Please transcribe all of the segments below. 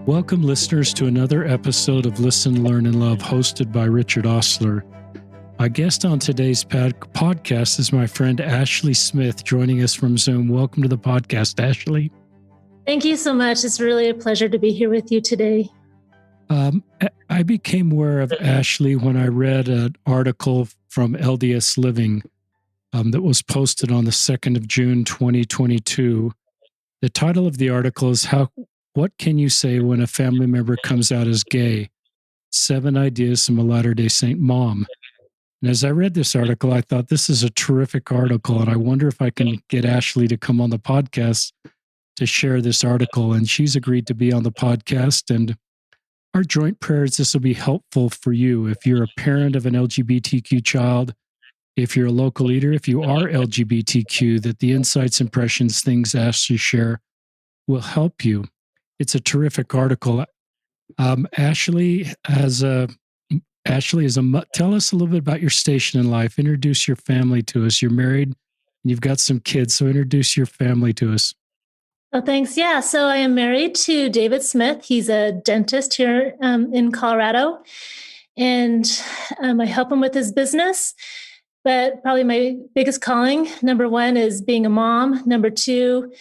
Welcome, listeners, to another episode of Listen, Learn, and Love, hosted by Richard Ostler. My guest on today's podcast is my friend Ashley Smith, joining us from Zoom. Welcome to the podcast, Ashley. Thank you so much. It's really a pleasure to be here with you today. I became aware of Ashley when I read an article from LDS Living that was posted on the 2nd of June, 2022. The title of the article is What Can You Say When a Family Member Comes Out as Gay? 7 Ideas from a Latter-day Saint Mom. And as I read this article, I thought this is a terrific article, and I wonder if I can get Ashley to come on the podcast to share this article. And she's agreed to be on the podcast. And our joint prayer is this will be helpful for you. If you're a parent of an LGBTQ child, if you're a local leader, if you are LGBTQ, that the insights, impressions, things Ashley share will help you. It's a terrific article. Ashley, tell us a little bit about your station in life. Introduce your family to us. You're married and you've got some kids, so introduce your family to us. Oh, thanks. Yeah. So I am married to David Smith. He's a dentist here in Colorado, and I help him with his business. But probably my biggest calling, number 1, is being a mom. Number 2,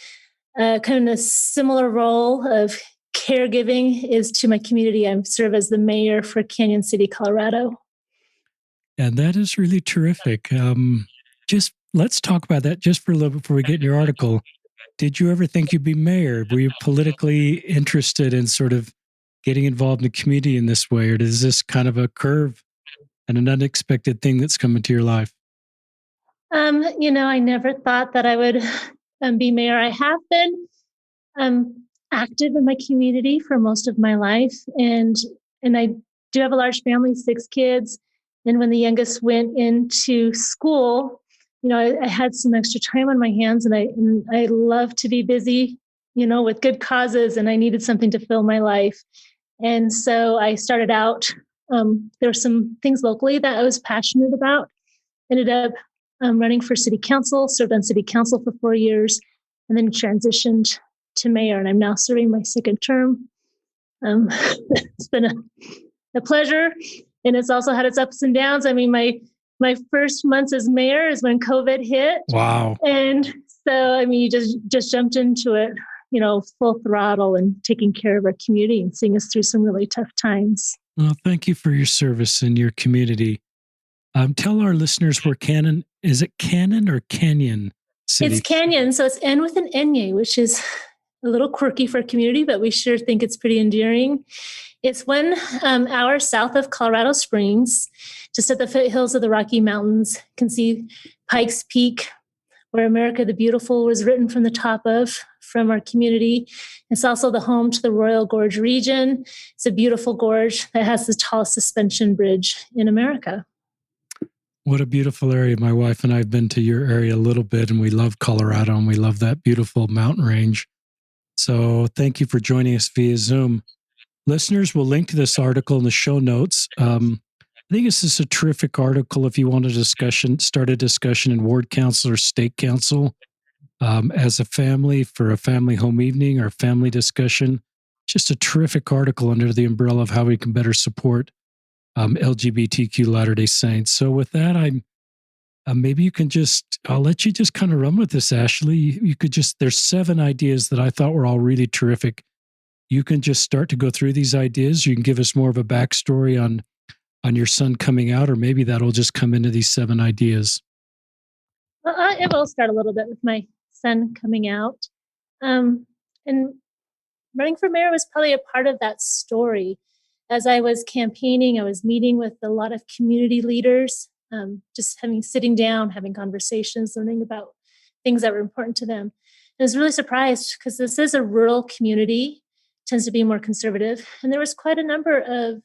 kind of a similar role of caregiving is to my community. I serve as the mayor for Canyon City, Colorado. And that is really terrific. Just let's talk about that just for a little bit before we get in your article. Did you ever think you'd be mayor? Were you politically interested in sort of getting involved in the community in this way? Or is this kind of a curve and an unexpected thing that's come into your life? I never thought that I would be mayor. I have been active in my community for most of my life. And I do have a large family, 6 kids. And when the youngest went into school, I had some extra time on my hands, and I love to be busy, with good causes, and I needed something to fill my life. And so I started out, there were some things locally that I was passionate about. Ended up running for city council, served on city council for 4 years, and then transitioned to mayor. And I'm now serving my 2nd term. It's been a pleasure, and it's also had its ups and downs. I mean, my first months as mayor is when COVID hit. Wow. And so, you just jumped into it, full throttle and taking care of our community and seeing us through some really tough times. Well, thank you for your service in your community. Tell our listeners where Canyon, is it Canyon or Canyon City? It's Canyon. So it's N with an N-Y, which is a little quirky for a community, but we sure think it's pretty endearing. It's 1 hour south of Colorado Springs, just at the foothills of the Rocky Mountains. You can see Pikes Peak, where America the Beautiful was written from the top of, from our community. It's also the home to the Royal Gorge region. It's a beautiful gorge that has the tallest suspension bridge in America. What a beautiful area. My wife and I have been to your area a little bit, and we love Colorado, and we love that beautiful mountain range. So thank you for joining us via Zoom. Listeners, we'll link to this article in the show notes. I think this is a terrific article if you want start a discussion in ward council or state council as a family for a family home evening or family discussion. Just a terrific article under the umbrella of how we can better support LGBTQ Latter-day Saints. So with that, maybe you can I'll let you just kind of run with this, Ashley. You could there's 7 ideas that I thought were all really terrific. You can just start to go through these ideas. You can give us more of a backstory on your son coming out, or maybe that'll just come into these 7 ideas. Well, I will start a little bit with my son coming out. And running for mayor was probably a part of that story. As I was campaigning, I was meeting with a lot of community leaders, just sitting down, having conversations, learning about things that were important to them. I was really surprised because this is a rural community, tends to be more conservative. And there was quite a number of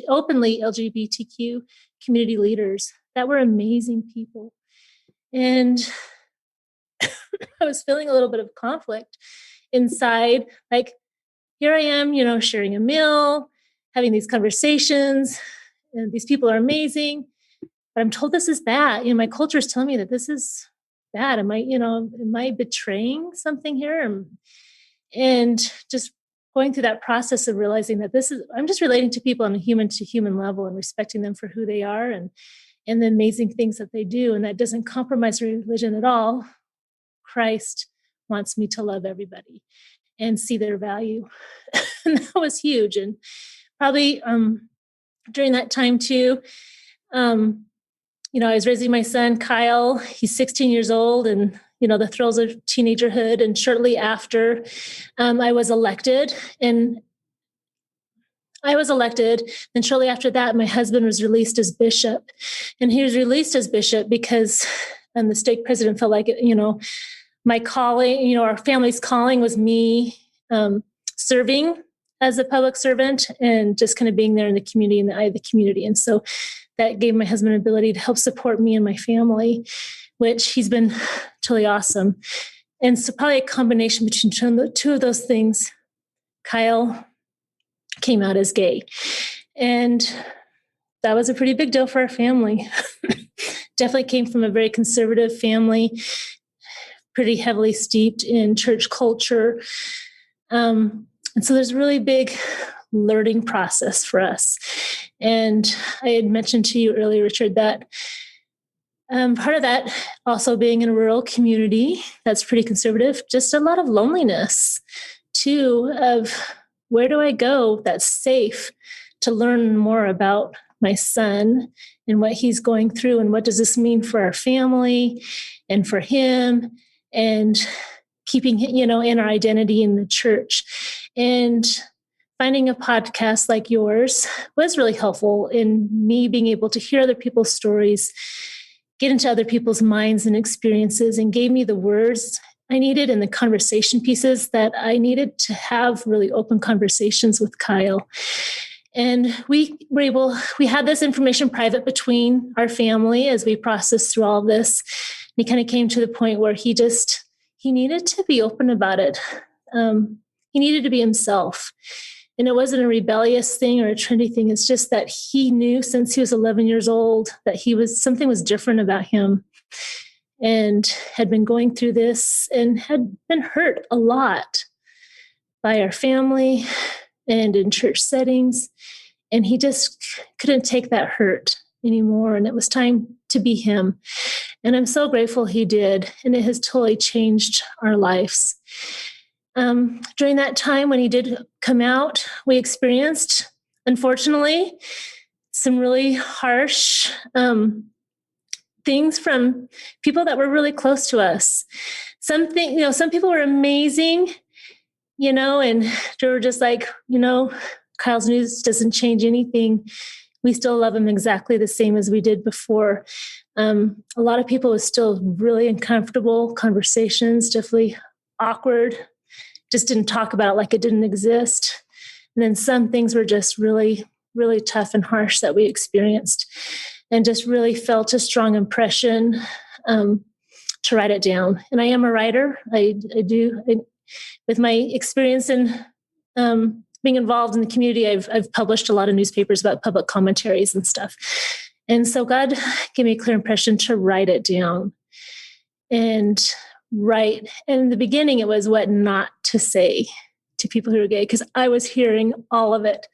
openly LGBTQ community leaders that were amazing people. And I was feeling a little bit of conflict inside. Like, here I am, sharing a meal, having these conversations, and these people are amazing. But I'm told this is bad. My culture is telling me that this is bad. Am I betraying something here? And just going through that process of realizing that I'm just relating to people on a human to human level and respecting them for who they are and the amazing things that they do. And that doesn't compromise religion at all. Christ wants me to love everybody and see their value. And that was huge. And probably during that time too, I was raising my son, Kyle. He's 16 years old, and the thrills of teenagerhood. And shortly after, I was elected. And shortly after that, my husband was released as bishop. And he was released as bishop because the stake president felt like, my calling, our family's calling was me serving as a public servant and just kind of being there in the community, in the eye of the community. And so that gave my husband an ability to help support me and my family, which he's been totally awesome. And so probably a combination between the two of those things, Kyle came out as gay. And that was a pretty big deal for our family. Definitely came from a very conservative family, pretty heavily steeped in church culture. And so there's a really big learning process for us. And I had mentioned to you earlier, Richard, that part of that also being in a rural community that's pretty conservative, just a lot of loneliness too, of where do I go that's safe to learn more about my son and what he's going through and what does this mean for our family and for him and keeping, in our identity in the church. And finding a podcast like yours was really helpful in me being able to hear other people's stories, get into other people's minds and experiences, and gave me the words I needed and the conversation pieces that I needed to have really open conversations with Kyle. And we had this information private between our family as we processed through all of this. And he kind of came to the point where he needed to be open about it. He needed to be himself. And it wasn't a rebellious thing or a trendy thing. It's just that he knew since he was 11 years old that something was different about him and had been going through this and had been hurt a lot by our family and in church settings. And he just couldn't take that hurt anymore. And it was time to be him. And I'm so grateful he did. And it has totally changed our lives. During that time when he did come out, we experienced, unfortunately, some really harsh things from people that were really close to us. Some people were amazing, and they were just like, Kyle's news doesn't change anything. We still love him exactly the same as we did before. A lot of people was still really uncomfortable conversations, definitely awkward, just didn't talk about it like it didn't exist. And then some things were just really, really tough and harsh that we experienced and just really felt a strong impression to write it down. And I am a writer. I do. With my experience in being involved in the community, I've published a lot of newspapers about public commentaries and stuff. And so God gave me a clear impression to write it down. And in the beginning, it was what not to say to people who are gay, because I was hearing all of it.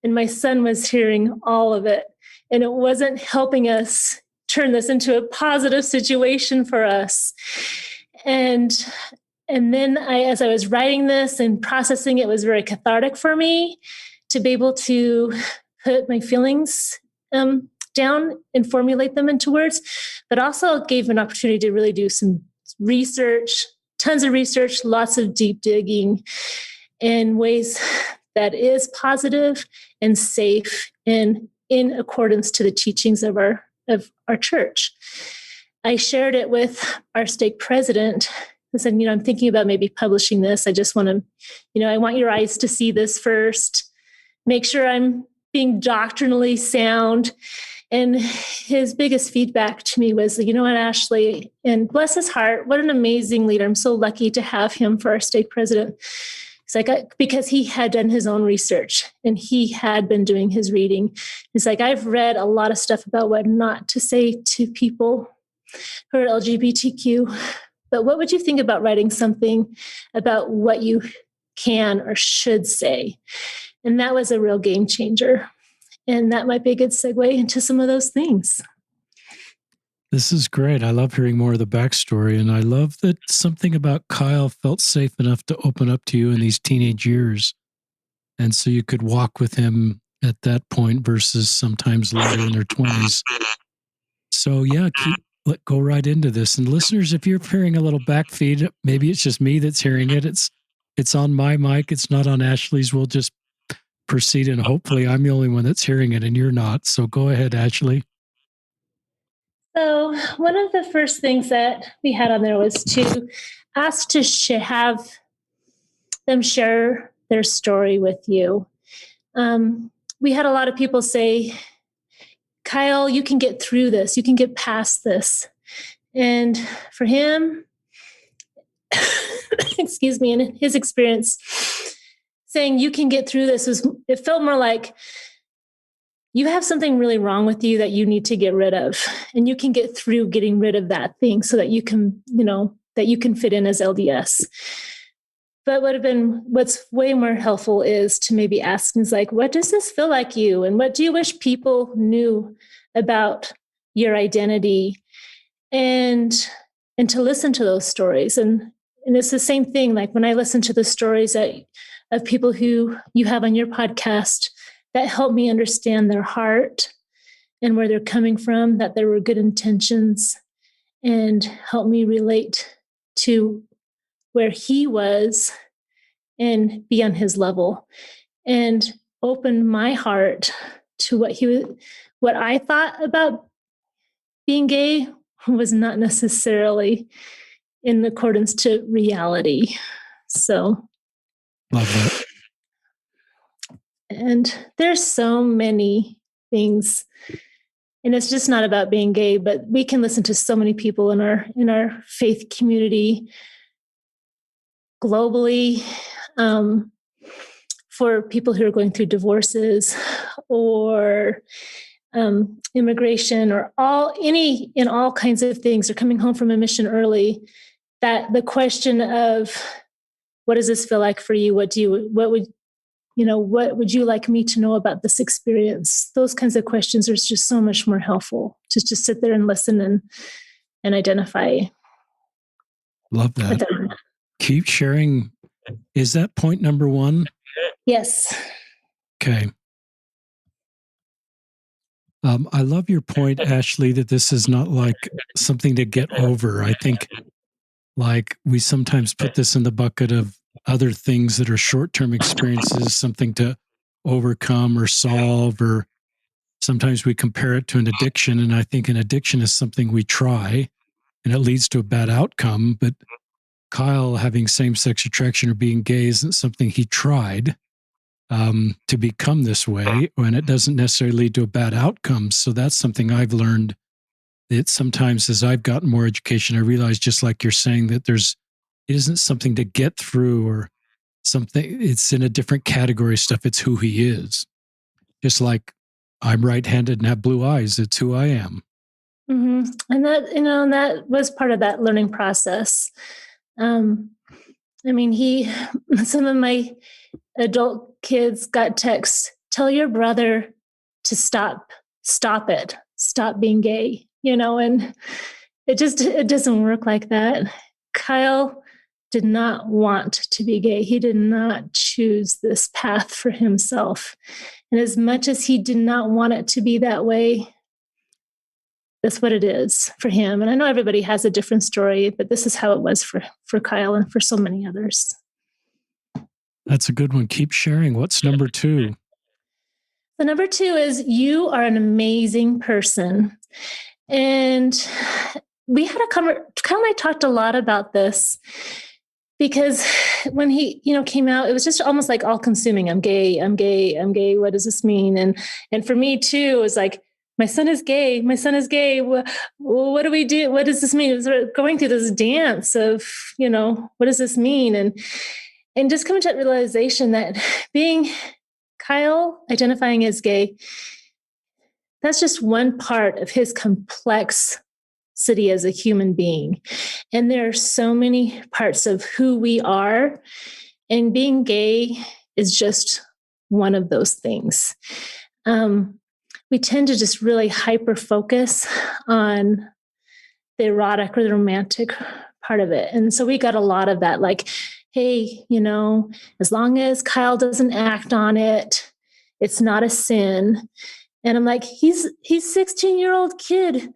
And my son was hearing all of it. And it wasn't helping us turn this into a positive situation for us. And then as I was writing this and processing, it was very cathartic for me to be able to put my feelings down and formulate them into words, but also gave an opportunity to really do some research, tons of research, lots of deep digging in ways that is positive and safe and in accordance to the teachings of our church. I shared it with our stake president. I said, I'm thinking about maybe publishing this. I just want to, I want your eyes to see this first. Make sure I'm being doctrinally sound. And his biggest feedback to me was, you know what, Ashley, and bless his heart, what an amazing leader. I'm so lucky to have him for our stake president. It's like, because he had done his own research and he had been doing his reading. It's like, I've read a lot of stuff about what not to say to people who are LGBTQ. But what would you think about writing something about what you can or should say. And that was a real game changer. And that might be a good segue into some of those things. This is great. I love hearing more of the backstory. And I love that something about Kyle felt safe enough to open up to you in these teenage years. And so you could walk with him at that point versus sometimes later in their 20s. So yeah, go right into this. And listeners, if you're hearing a little back feed, maybe it's just me that's hearing it. It's on my mic. It's not on Ashley's. We'll just proceed, and hopefully I'm the only one that's hearing it and you're not. So go ahead, Ashley. So one of the first things that we had on there was to ask to have them share their story with you. We had a lot of people say, Kyle, you can get through this. You can get past this. And for him, excuse me, in his experience, saying you can get through this, it felt more like you have something really wrong with you that you need to get rid of, and you can get through getting rid of that thing so that you can, that you can fit in as LDS. But what's way more helpful is to maybe ask things like, what does this feel like you? And what do you wish people knew about your identity? And to listen to those stories. And it's the same thing. Like when I listen to the stories of people who you have on your podcast, that help me understand their heart and where they're coming from, that there were good intentions, and help me relate to where he was and be on his level, and open my heart to what I thought about being gay was not necessarily in accordance to reality. So love that. And there's so many things, and it's just not about being gay, but we can listen to so many people in our faith community globally, for people who are going through divorces or immigration or all kinds of things, or coming home from a mission early, that the question of what does this feel like for you? What would you like me to know about this experience? Those kinds of questions are just so much more helpful to just sit there and listen and identify. Love that. Keep sharing. Is that point number 1? Yes. Okay. I love your point, Ashley, that this is not like something to get over. I think like we sometimes put this in the bucket of other things that are short-term experiences, something to overcome or solve, or sometimes we compare it to an addiction. And I think an addiction is something we try and it leads to a bad outcome. But Kyle having same-sex attraction or being gay isn't something he tried to become this way, and it doesn't necessarily lead to a bad outcome. So that's something I've learned, that sometimes as I've gotten more education, I realize, just like you're saying, that it isn't something to get through or something. It's in a different category of stuff. It's who he is. Just like I'm right-handed and have blue eyes. It's who I am. Mm-hmm. And that was part of that learning process. Some of my adult kids got texts, tell your brother to stop it, stop being gay, and it doesn't work like that. Kyle did not want to be gay. He did not choose this path for himself. And as much as he did not want it to be that way, that's what it is for him. And I know everybody has a different story, but this is how it was for Kyle and for so many others. That's a good one. Keep sharing. What's number 2? The number 2 is you are an amazing person. And we had Kyle and I talked a lot about this, because when he, came out, it was just almost like all consuming. I'm gay. What does this mean? And for me too, it was like, my son is gay. What do we do? What does this mean? It was sort of going through this dance of, what does this mean? And just coming to that realization that being Kyle, identifying as gay, that's just one part of his complexity as a human being. And there are so many parts of who we are And being gay is just one of those things. We tend to just really hyper focus on the erotic or the romantic part of it. And so we got a lot of that, like, hey, as long as Kyle doesn't act on it, it's not a sin. And I'm like, he's 16-year-old kid.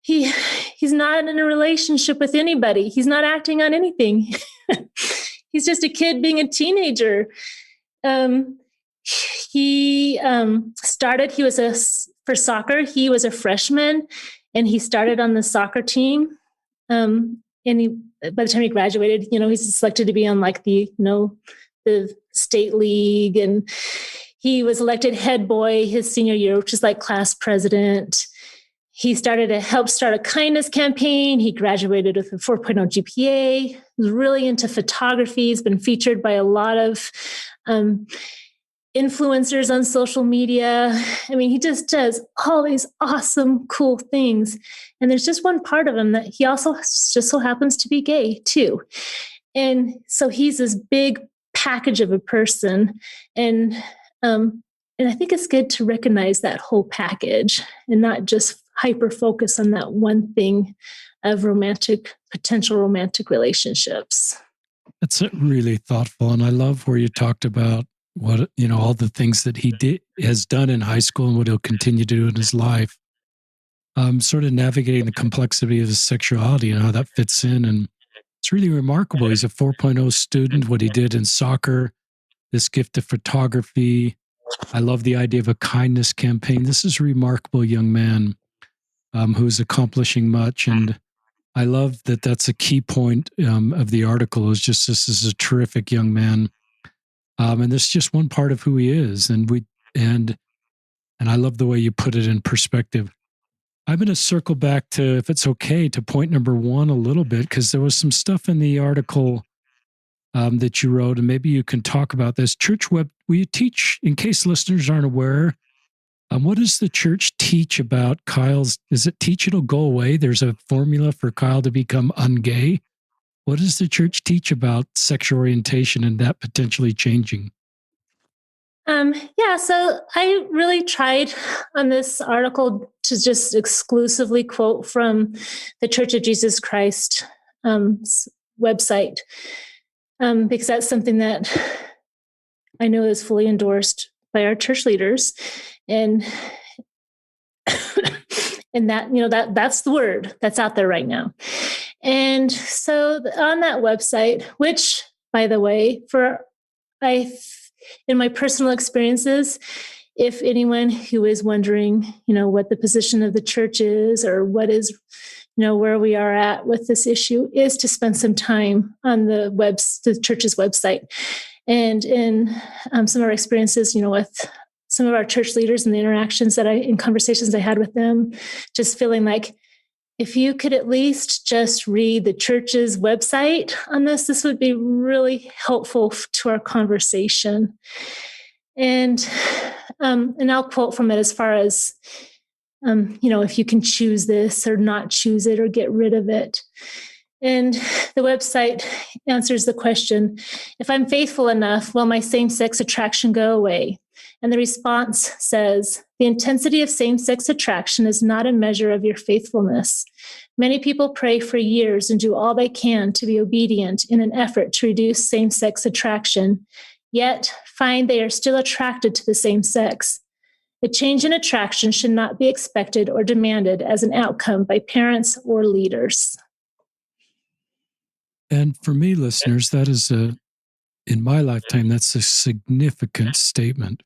He's not in a relationship with anybody. He's not acting on anything. He's just a kid being a teenager. He started, for soccer, he was a freshman and he started on the soccer team. And by the time he graduated, he's selected to be on like the state league, and he was elected head boy his senior year, which is like class president. He helped start a kindness campaign. He graduated with a 4.0 GPA. He was really into photography. He's been featured by a lot of influencers on social media. I mean, he just does all these awesome, cool things. And there's just one part of him that he also just so happens to be gay too. And so he's this big package of a person. And I think it's good to recognize that whole package and not just hyper focus on that one thing of potential romantic relationships. That's really thoughtful. And I love where you talked about what, all the things that he has done in high school and what he'll continue to do in his life. Sort of navigating the complexity of his sexuality and how that fits in. And it's really remarkable. He's a 4.0 student, what he did in soccer, this gift of photography. I love the idea of a kindness campaign. This is a remarkable young man who's accomplishing much. And I love that that's a key point of the article, is just this is a terrific young man. And this is just one part of who he is. And I love the way you put it in perspective. I'm going to circle back to, if it's okay, to point number 1 a little bit, because there was some stuff in the article that you wrote, and maybe you can talk about this. Will you teach, in case listeners aren't aware, what does the church teach about Kyle's, is it teach it'll go away? There's a formula for Kyle to become ungay. What does the church teach about sexual orientation and that potentially changing? So I really tried on this article to just exclusively quote from the Church of Jesus Christ website, because that's something that I know is fully endorsed by our church leaders, and and that's the word that's out there right now. And so on that website, which, by the way, in my personal experiences, if anyone who is wondering, what the position of the church is, or what is, where we are at with this issue, is to spend some time on the church's website. And in some of our experiences, with some of our church leaders and the interactions in conversations I had with them, just feeling like, if you could at least just read the church's website on this would be really helpful to our conversation. And I'll quote from it as far as, if you can choose this or not choose it or get rid of it. And the website answers the question, if I'm faithful enough, will my same-sex attraction go away? And the response says, the intensity of same-sex attraction is not a measure of your faithfulness. Many people pray for years and do all they can to be obedient in an effort to reduce same-sex attraction, yet find they are still attracted to the same sex. A change in attraction should not be expected or demanded as an outcome by parents or leaders. And for me, listeners, that is in my lifetime, that's a significant statement.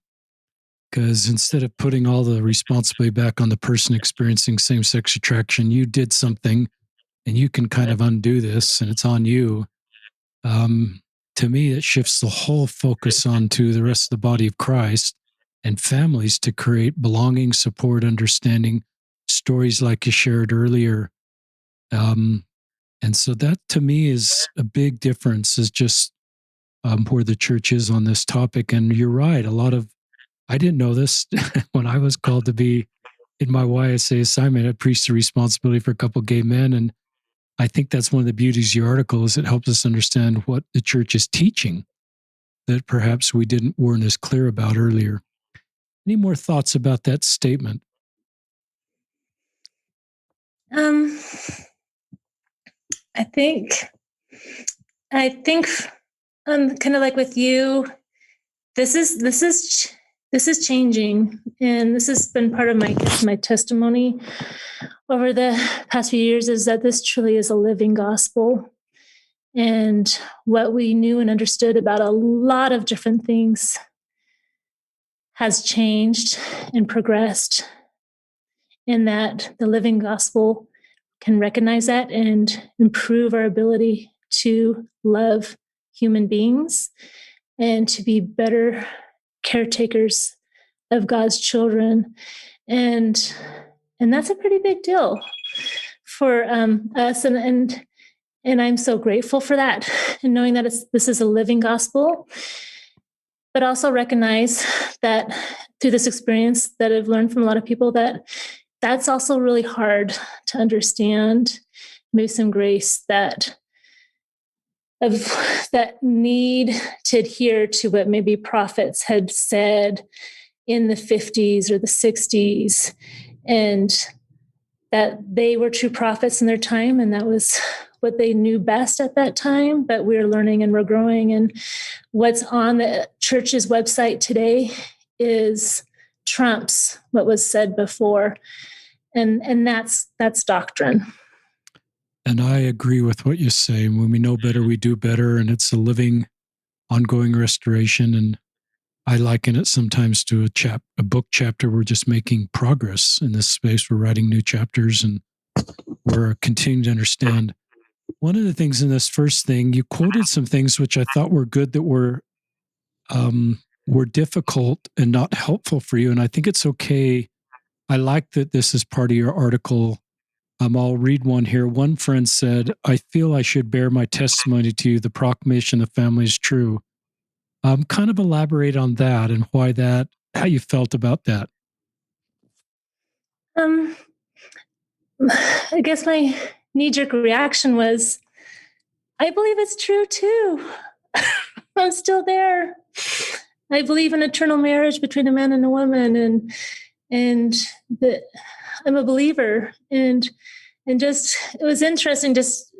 Because instead of putting all the responsibility back on the person experiencing same-sex attraction, you did something and you can kind of undo this and it's on you. To me, it shifts the whole focus onto the rest of the body of Christ and families to create belonging, support, understanding, stories like you shared earlier. And so that to me is a big difference, is just where the church is on this topic. And you're right, I didn't know this when I was called to be in my YSA assignment. I preached the responsibility for a couple of gay men. And I think that's one of the beauties of your article, is it helps us understand what the church is teaching that perhaps we weren't as clear about earlier. Any more thoughts about that statement? I think, I think, kind of like with you, this is changing, and this has been part of my testimony over the past few years, is that this truly is a living gospel. And what we knew and understood about a lot of different things has changed and progressed, in that the living gospel can recognize that and improve our ability to love human beings and to be better caretakers of God's children. And that's a pretty big deal for us. And I'm so grateful for that, and knowing that this is a living gospel, but also recognize that through this experience that I've learned from a lot of people, that that's also really hard to understand. Maybe some grace that need to adhere to what maybe prophets had said in the 50s or the 60s, and that they were true prophets in their time, and that was what they knew best at that time. But we're learning and we're growing, and what's on the church's website today is trumps what was said before, and that's doctrine. And I agree with what you say. When we know better, we do better, and it's a living, ongoing restoration. And I liken it sometimes to a book chapter. We're just making progress in this space. We're writing new chapters, and we're continuing to understand. One of the things in this first thing, you quoted some things which I thought were good, that were difficult and not helpful for you. And I think it's okay. I like that this is part of your article. I'll read one here. One friend said, "I feel I should bear my testimony to you. The proclamation of the family is true." Kind of elaborate on that and how you felt about that. I guess my knee-jerk reaction was, I believe it's true too. I'm still there. I believe in eternal marriage between a man and a woman, and that I'm a believer. And just, it was interesting, just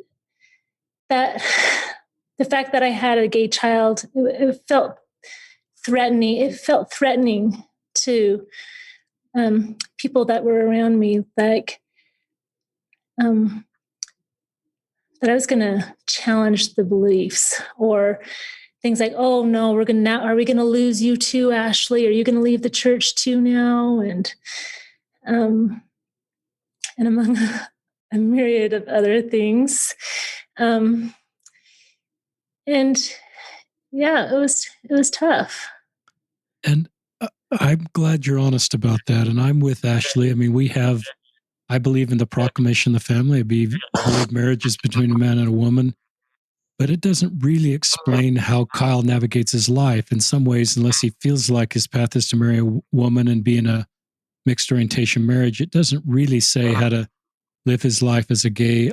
that the fact that I had a gay child, it felt threatening. It felt threatening to people that were around me, like that I was going to challenge the beliefs, or things like, "Oh no, are we going to lose you too, Ashley? Are you going to leave the church too now?" And among a myriad of other things. And yeah, it was tough. And I'm glad you're honest about that. And I'm with Ashley. I mean, I believe in the proclamation of the family. I believe marriage is between a man and a woman, but it doesn't really explain how Kyle navigates his life in some ways, unless he feels like his path is to marry a woman and be in a mixed orientation marriage. It doesn't really say how to live his life as a gay,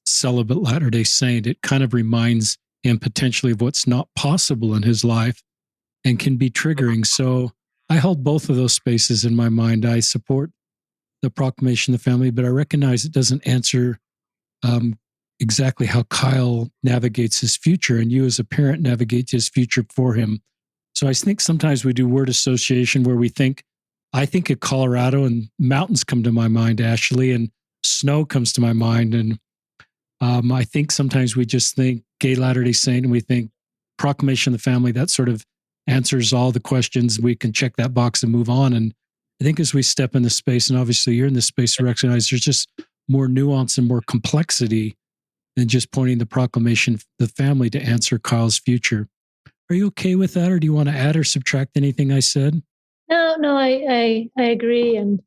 celibate Latter-day Saint. It kind of reminds him potentially of what's not possible in his life and can be triggering. So I hold both of those spaces in my mind. I support the proclamation of the family, but I recognize it doesn't answer exactly how Kyle navigates his future, and you as a parent navigate his future for him. So I think sometimes we do word association where I think of Colorado and mountains come to my mind, Ashley, and snow comes to my mind. And I think sometimes we just think gay Latter-day Saint and we think proclamation of the family, that sort of answers all the questions. We can check that box and move on. And I think as we step in the space, and obviously you're in this space to recognize there's just more nuance and more complexity than just pointing the proclamation of the family to answer Kyle's future. Are you okay with that, or do you want to add or subtract anything I said? No, I agree, and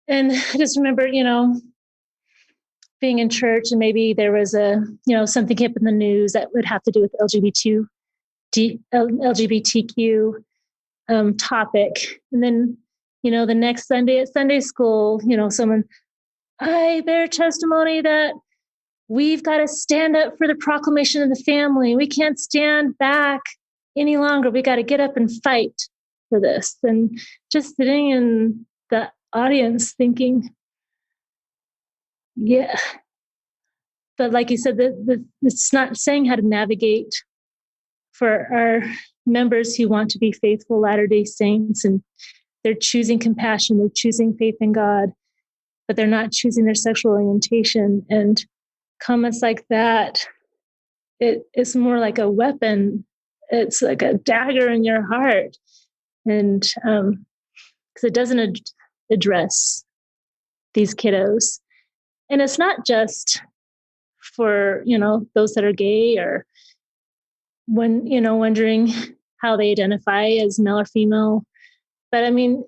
I just remember, being in church, and maybe there was something came up in the news that would have to do with LGBTQ topic, and then the next Sunday at Sunday school, someone, I bear testimony that we've got to stand up for the proclamation of the family. We can't stand back, any longer. We got to get up and fight for this. And just sitting in the audience thinking, yeah, but like you said, it's not saying how to navigate for our members who want to be faithful Latter-day Saints, and they're choosing compassion, they're choosing faith in God, but they're not choosing their sexual orientation. And comments like that, it's more like a weapon. It's like a dagger in your heart. And because it doesn't address these kiddos. And it's not just for, those that are gay or wondering how they identify as male or female. But I mean,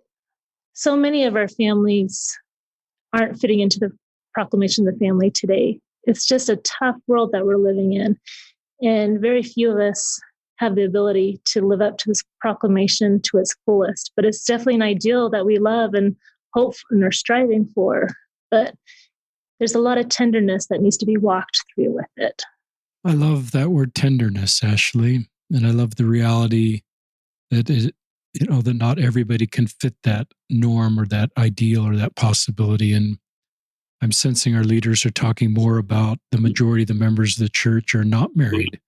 so many of our families aren't fitting into the proclamation of the family today. It's just a tough world that we're living in. And very few of us have the ability to live up to this proclamation to its fullest. But it's definitely an ideal that we love and hope and are striving for. But there's a lot of tenderness that needs to be walked through with it. I love that word tenderness, Ashley. And I love the reality that that not everybody can fit that norm or that ideal or that possibility. And I'm sensing our leaders are talking more about the majority of the members of the church are not married.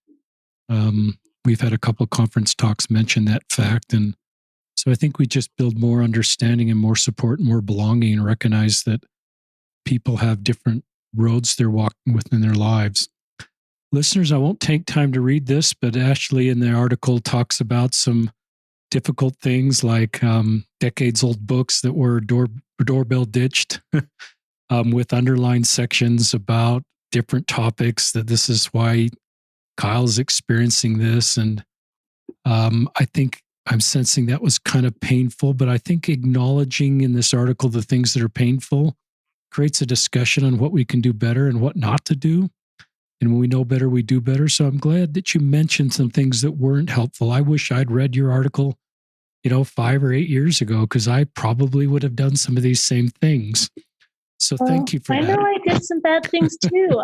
We've had a couple of conference talks mention that fact. And so I think we just build more understanding and more support and more belonging and recognize that people have different roads they're walking within their lives. Listeners, I won't take time to read this, but Ashley in the article talks about some difficult things like decades-old books that were doorbell ditched with underlined sections about different topics, that this is why Kyle's experiencing this. And I think I'm sensing that was kind of painful, but I think acknowledging in this article the things that are painful creates a discussion on what we can do better and what not to do. And when we know better, we do better. So I'm glad that you mentioned some things that weren't helpful. I wish I'd read your article, 5 or 8 years ago, because I probably would have done some of these same things. So thank you for that. I know I did some bad things too.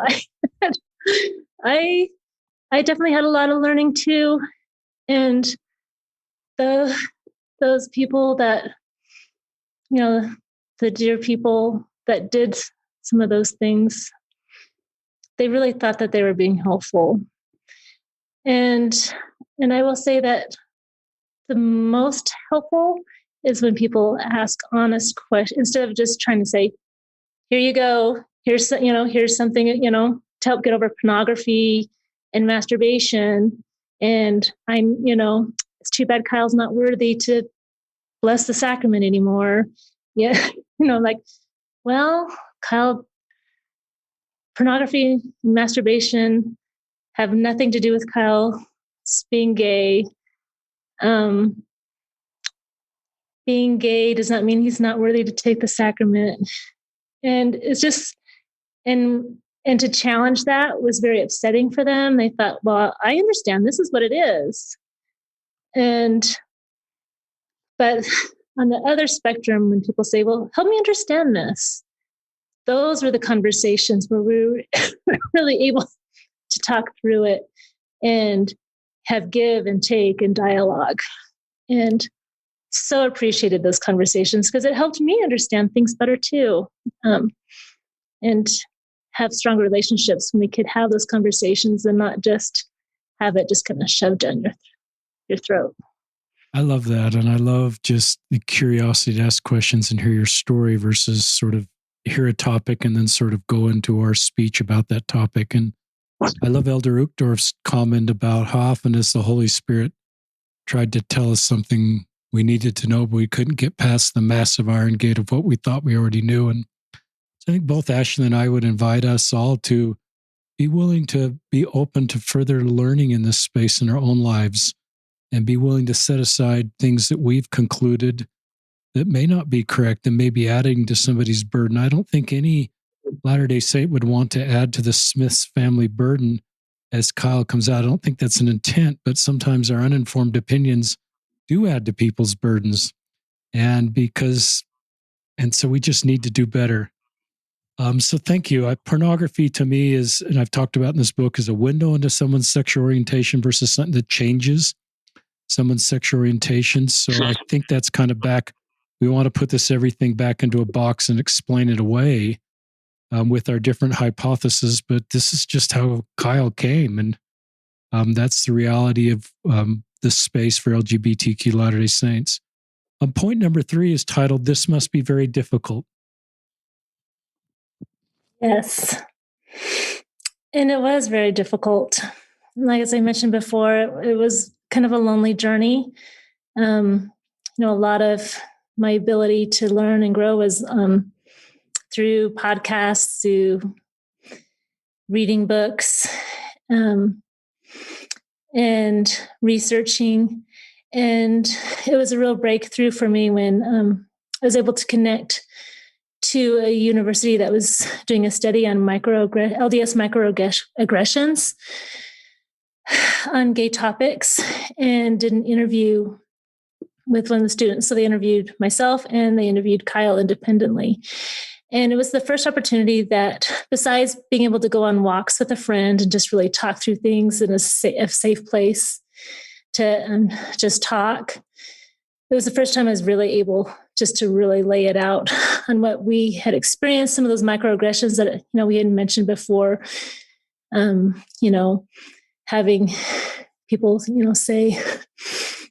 I definitely had a lot of learning too. And those people that, the dear people that did some of those things, they really thought that they were being helpful. And I will say that the most helpful is when people ask honest questions instead of just trying to say, here you go, here's something, to help get over pornography and masturbation. And it's too bad Kyle's not worthy to bless the sacrament anymore. Yeah. Well, Kyle, pornography and masturbation have nothing to do with Kyle being gay. Being gay does not mean he's not worthy to take the sacrament. And it's just, and to challenge that was very upsetting for them. They thought, well, I understand this is what it is. But on the other spectrum, when people say, well, help me understand this, those were the conversations where we were really able to talk through it and have give and take and dialogue. And so appreciated those conversations because it helped me understand things better too. And have stronger relationships when we could have those conversations and not just have it just kind of shoved down your throat. I love that. And I love just the curiosity to ask questions and hear your story versus sort of hear a topic and then sort of go into our speech about that topic. And I love Elder Uchtdorf's comment about how often has the Holy Spirit tried to tell us something we needed to know, but we couldn't get past the massive iron gate of what we thought we already knew. And so I think both Ashley and I would invite us all to be willing to be open to further learning in this space in our own lives and be willing to set aside things that we've concluded that may not be correct and may be adding to somebody's burden. I don't think any Latter-day Saint would want to add to the Smith's family burden as Kyle comes out. I don't think that's an intent, but sometimes our uninformed opinions do add to people's burdens. And so we just need to do better. So thank you. Pornography to me is, and I've talked about in this book, is a window into someone's sexual orientation versus something that changes. someone's sexual orientation. So I think that's kind of back. We want to put everything back into a box and explain it away with our different hypotheses. But this is just how Kyle came. And that's the reality of this space for LGBTQ Latter-day Saints. Point number 3 is titled, "This Must Be Very Difficult." Yes. And it was very difficult. Like, as I mentioned before, it was kind of a lonely journey. A lot of my ability to learn and grow was through podcasts, through reading books, and researching. And it was a real breakthrough for me when I was able to connect to a university that was doing a study on LDS microaggressions on gay topics, and did an interview with one of the students. So they interviewed myself and they interviewed Kyle independently. And it was the first opportunity that, besides being able to go on walks with a friend and just really talk through things in a safe place to just talk, it was the first time I was really able just to really lay it out on what we had experienced, some of those microaggressions that, we had mentioned before, having people, say,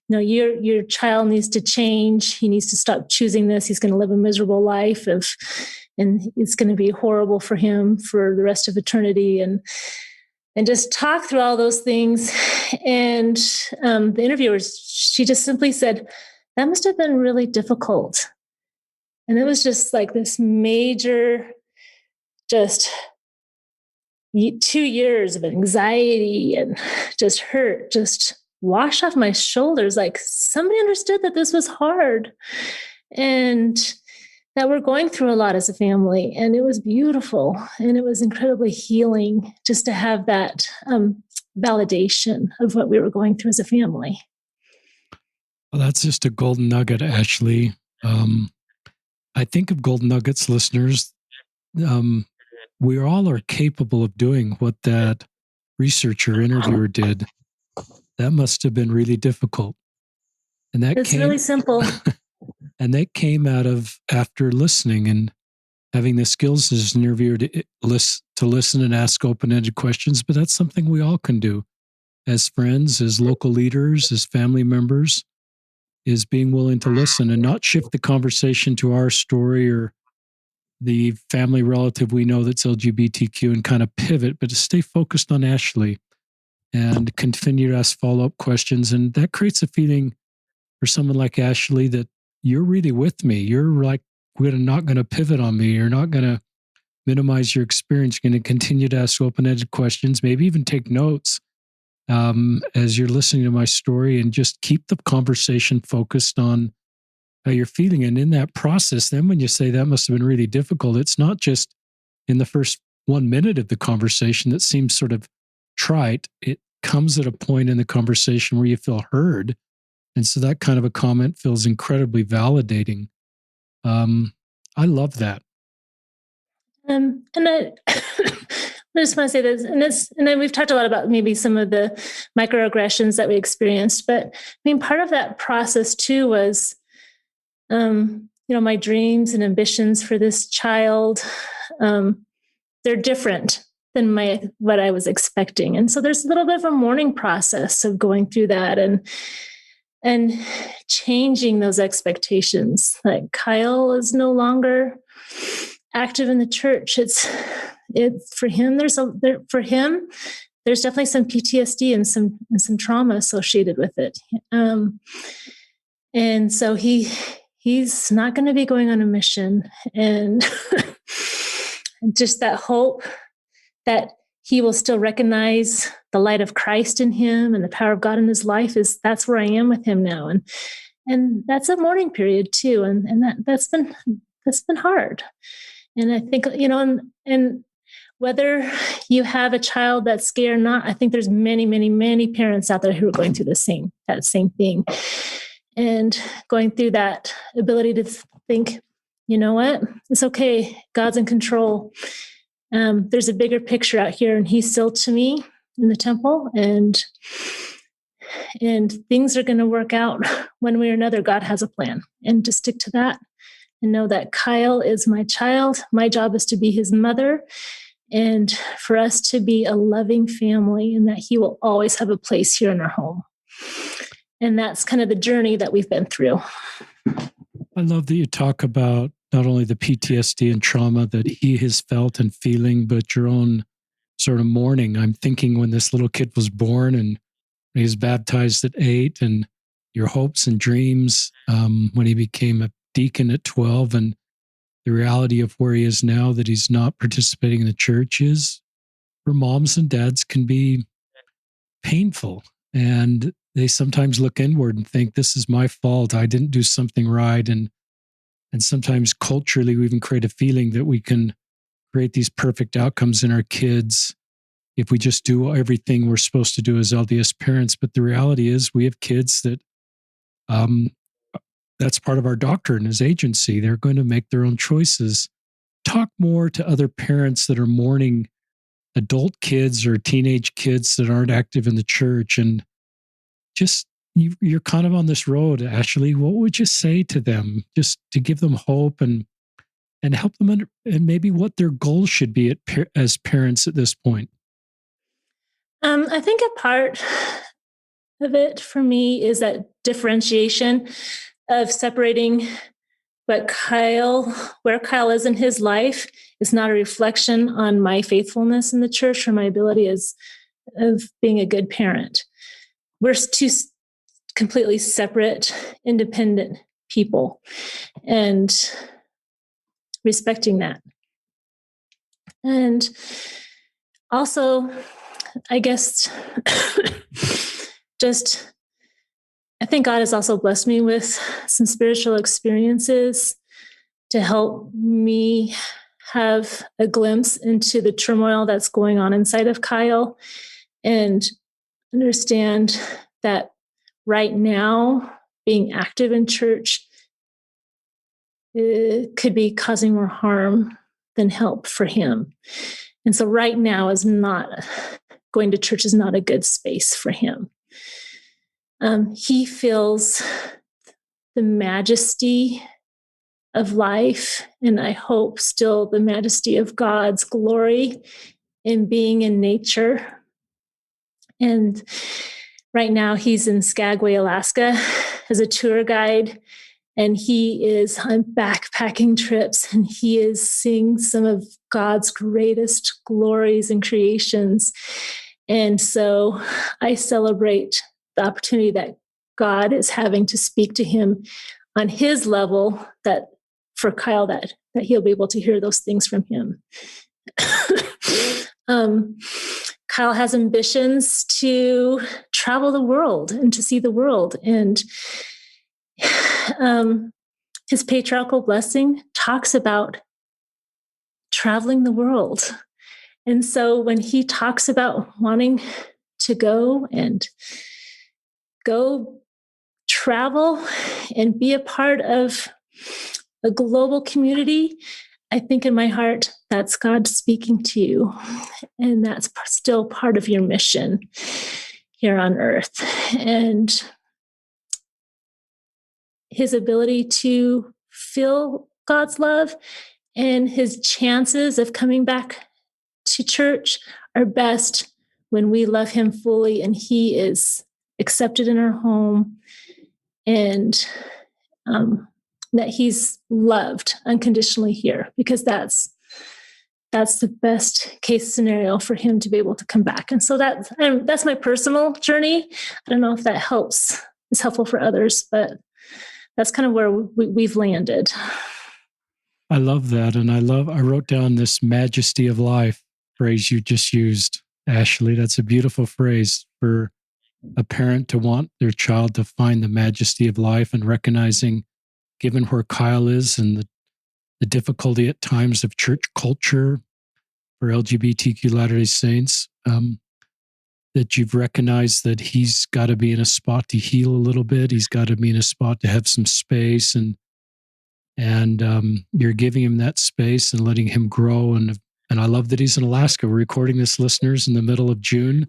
your child needs to change. He needs to stop choosing this. He's going to live a miserable life and it's going to be horrible for him for the rest of eternity. And just talk through all those things. And the interviewer, she just simply said, "That must have been really difficult." And it was just like this major, just 2 years of anxiety and just hurt, just washed off my shoulders. Like, somebody understood that this was hard and that we're going through a lot as a family. And it was beautiful. And it was incredibly healing just to have that validation of what we were going through as a family. Well, that's just a golden nugget, Ashley. I think of golden nuggets, listeners. We all are capable of doing what that researcher interviewer did. That must have been really difficult. And it's really simple. And that came out of after listening and having the skills as an interviewer to listen and ask open-ended questions. But that's something we all can do as friends, as local leaders, as family members, is being willing to listen and not shift the conversation to our story or the family relative we know that's LGBTQ and kind of pivot, but to stay focused on Ashley and continue to ask follow-up questions. And that creates a feeling for someone like Ashley that you're really with me. You're like, we're not going to pivot on me. You're not going to minimize your experience. You're going to continue to ask open-ended questions, maybe even take notes as you're listening to my story, and just keep the conversation focused on how you're feeling. And in that process, then when you say that must have been really difficult, it's not just in the first 1 minute of the conversation that seems sort of trite. It comes at a point in the conversation where you feel heard. And so that kind of a comment feels incredibly validating. I love that. And I, I just want to say this, and then we've talked a lot about maybe some of the microaggressions that we experienced, but I mean, part of that process too was, my dreams and ambitions for this child. They're different than what I was expecting, and so there's a little bit of a mourning process of going through that and changing those expectations. Like, Kyle is no longer active in the church. It's for him. There's definitely some PTSD and some trauma associated with it. And so he's not going to be going on a mission, and just that hope that he will still recognize the light of Christ in him and the power of God in his life that's where I am with him now. And that's a mourning period too. And that's been hard. And I think, and whether you have a child that's gay or not, I think there's many, many, many parents out there who are going through that same thing, and going through that ability to think, you know what, it's okay. God's in control. There's a bigger picture out here, and he's still to me in the temple. And and things are going to work out one way or another. God has a plan, and to stick to that and know that Kyle is my child. My job is to be his mother, and for us to be a loving family, and that he will always have a place here in our home. And that's kind of the journey that we've been through. I love that you talk about not only the PTSD and trauma that he has felt and feeling, but your own sort of mourning. I'm thinking when this little kid was born and he was baptized at 8, and your hopes and dreams when he became a deacon at 12, and the reality of where he is now, that he's not participating in the church, is for moms and dads can be painful. And they sometimes look inward and think, this is my fault. I didn't do something right. And sometimes culturally, we even create a feeling that we can create these perfect outcomes in our kids if we just do everything we're supposed to do as LDS parents. But the reality is we have kids that that's part of our doctrine as agency. They're going to make their own choices. Talk more to other parents that are mourning adult kids or teenage kids that aren't active in the church. And just, you're kind of on this road, Ashley. What would you say to them just to give them hope and help them and maybe what their goals should be as parents at this point? I think a part of it for me is that differentiation of separating where Kyle is in his life is not a reflection on my faithfulness in the church or my ability of being a good parent. We're two completely separate, independent people, and respecting that. And also, I guess, I think God has also blessed me with some spiritual experiences to help me have a glimpse into the turmoil that's going on inside of Kyle, and understand that right now, being active in church could be causing more harm than help for him. And so right now going to church is not a good space for him. He feels the majesty of life, and I hope still the majesty of God's glory in being in nature. And right now he's in Skagway, Alaska as a tour guide, and he is on backpacking trips, and he is seeing some of God's greatest glories and creations. And so I celebrate the opportunity that God is having to speak to him on his level, that for Kyle, that he'll be able to hear those things from him. Kyle has ambitions to travel the world and to see the world. And his patriarchal blessing talks about traveling the world. And so when he talks about wanting to go travel and be a part of a global community, I think in my heart, that's God speaking to you. And that's still part of your mission here on earth. And his ability to feel God's love and his chances of coming back to church are best when we love him fully and he is accepted in our home, and that he's loved unconditionally here, because that's the best case scenario for him to be able to come back. And so that's my personal journey. I don't know if that is helpful for others, but that's kind of where we've landed. I love that. And I wrote down this majesty of life phrase you just used, Ashley. That's a beautiful phrase for a parent to want their child to find the majesty of life, and recognizing, given where Kyle is and the difficulty at times of church culture for LGBTQ Latter-day Saints, that you've recognized that he's got to be in a spot to heal a little bit. He's got to be in a spot to have some space, and you're giving him that space and letting him grow. And I love that he's in Alaska. We're recording this, listeners, in the middle of June.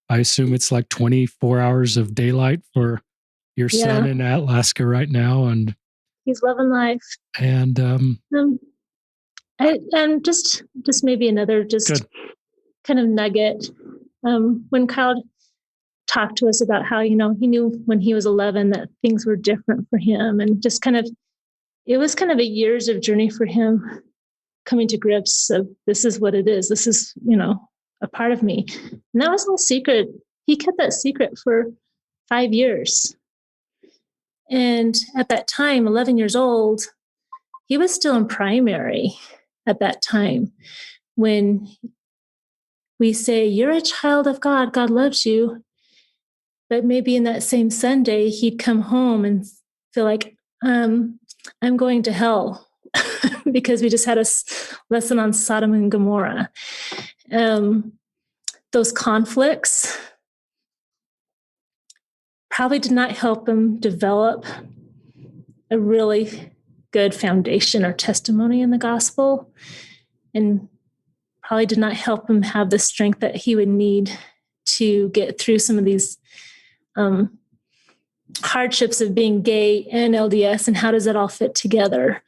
I assume it's like 24 hours of daylight for your son in Alaska right now. And he's loving life. And and just maybe another just kind of nugget. When Kyle talked to us about how, he knew when he was 11 that things were different for him, and just kind of, it was kind of a years of journey for him coming to grips of, this is what it is. This is, a part of me. And that was all secret. He kept that secret for 5 years. And at that time, 11 years old, he was still in primary at that time. When we say, you're a child of God, God loves you. But maybe in that same Sunday, he'd come home and feel like, I'm going to hell because we just had a lesson on Sodom and Gomorrah. Those conflicts probably did not help him develop a really good foundation or testimony in the gospel, and probably did not help him have the strength that he would need to get through some of these hardships of being gay and LDS, and how does that all fit together.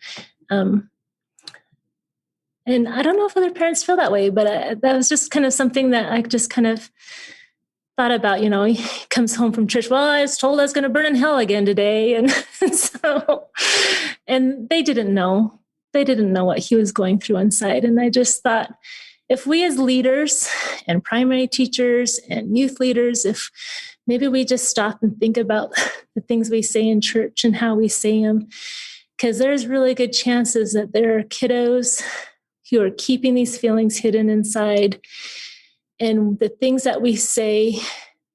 And I don't know if other parents feel that way, but that was just kind of something that I just kind of thought about. He comes home from church. Well, I was told I was going to burn in hell again today. And and they didn't know. They didn't know what he was going through inside. And I just thought, if we as leaders and primary teachers and youth leaders, if maybe we just stop and think about the things we say in church and how we say them, because there's really good chances that there are kiddos who are keeping these feelings hidden inside. And the things that we say,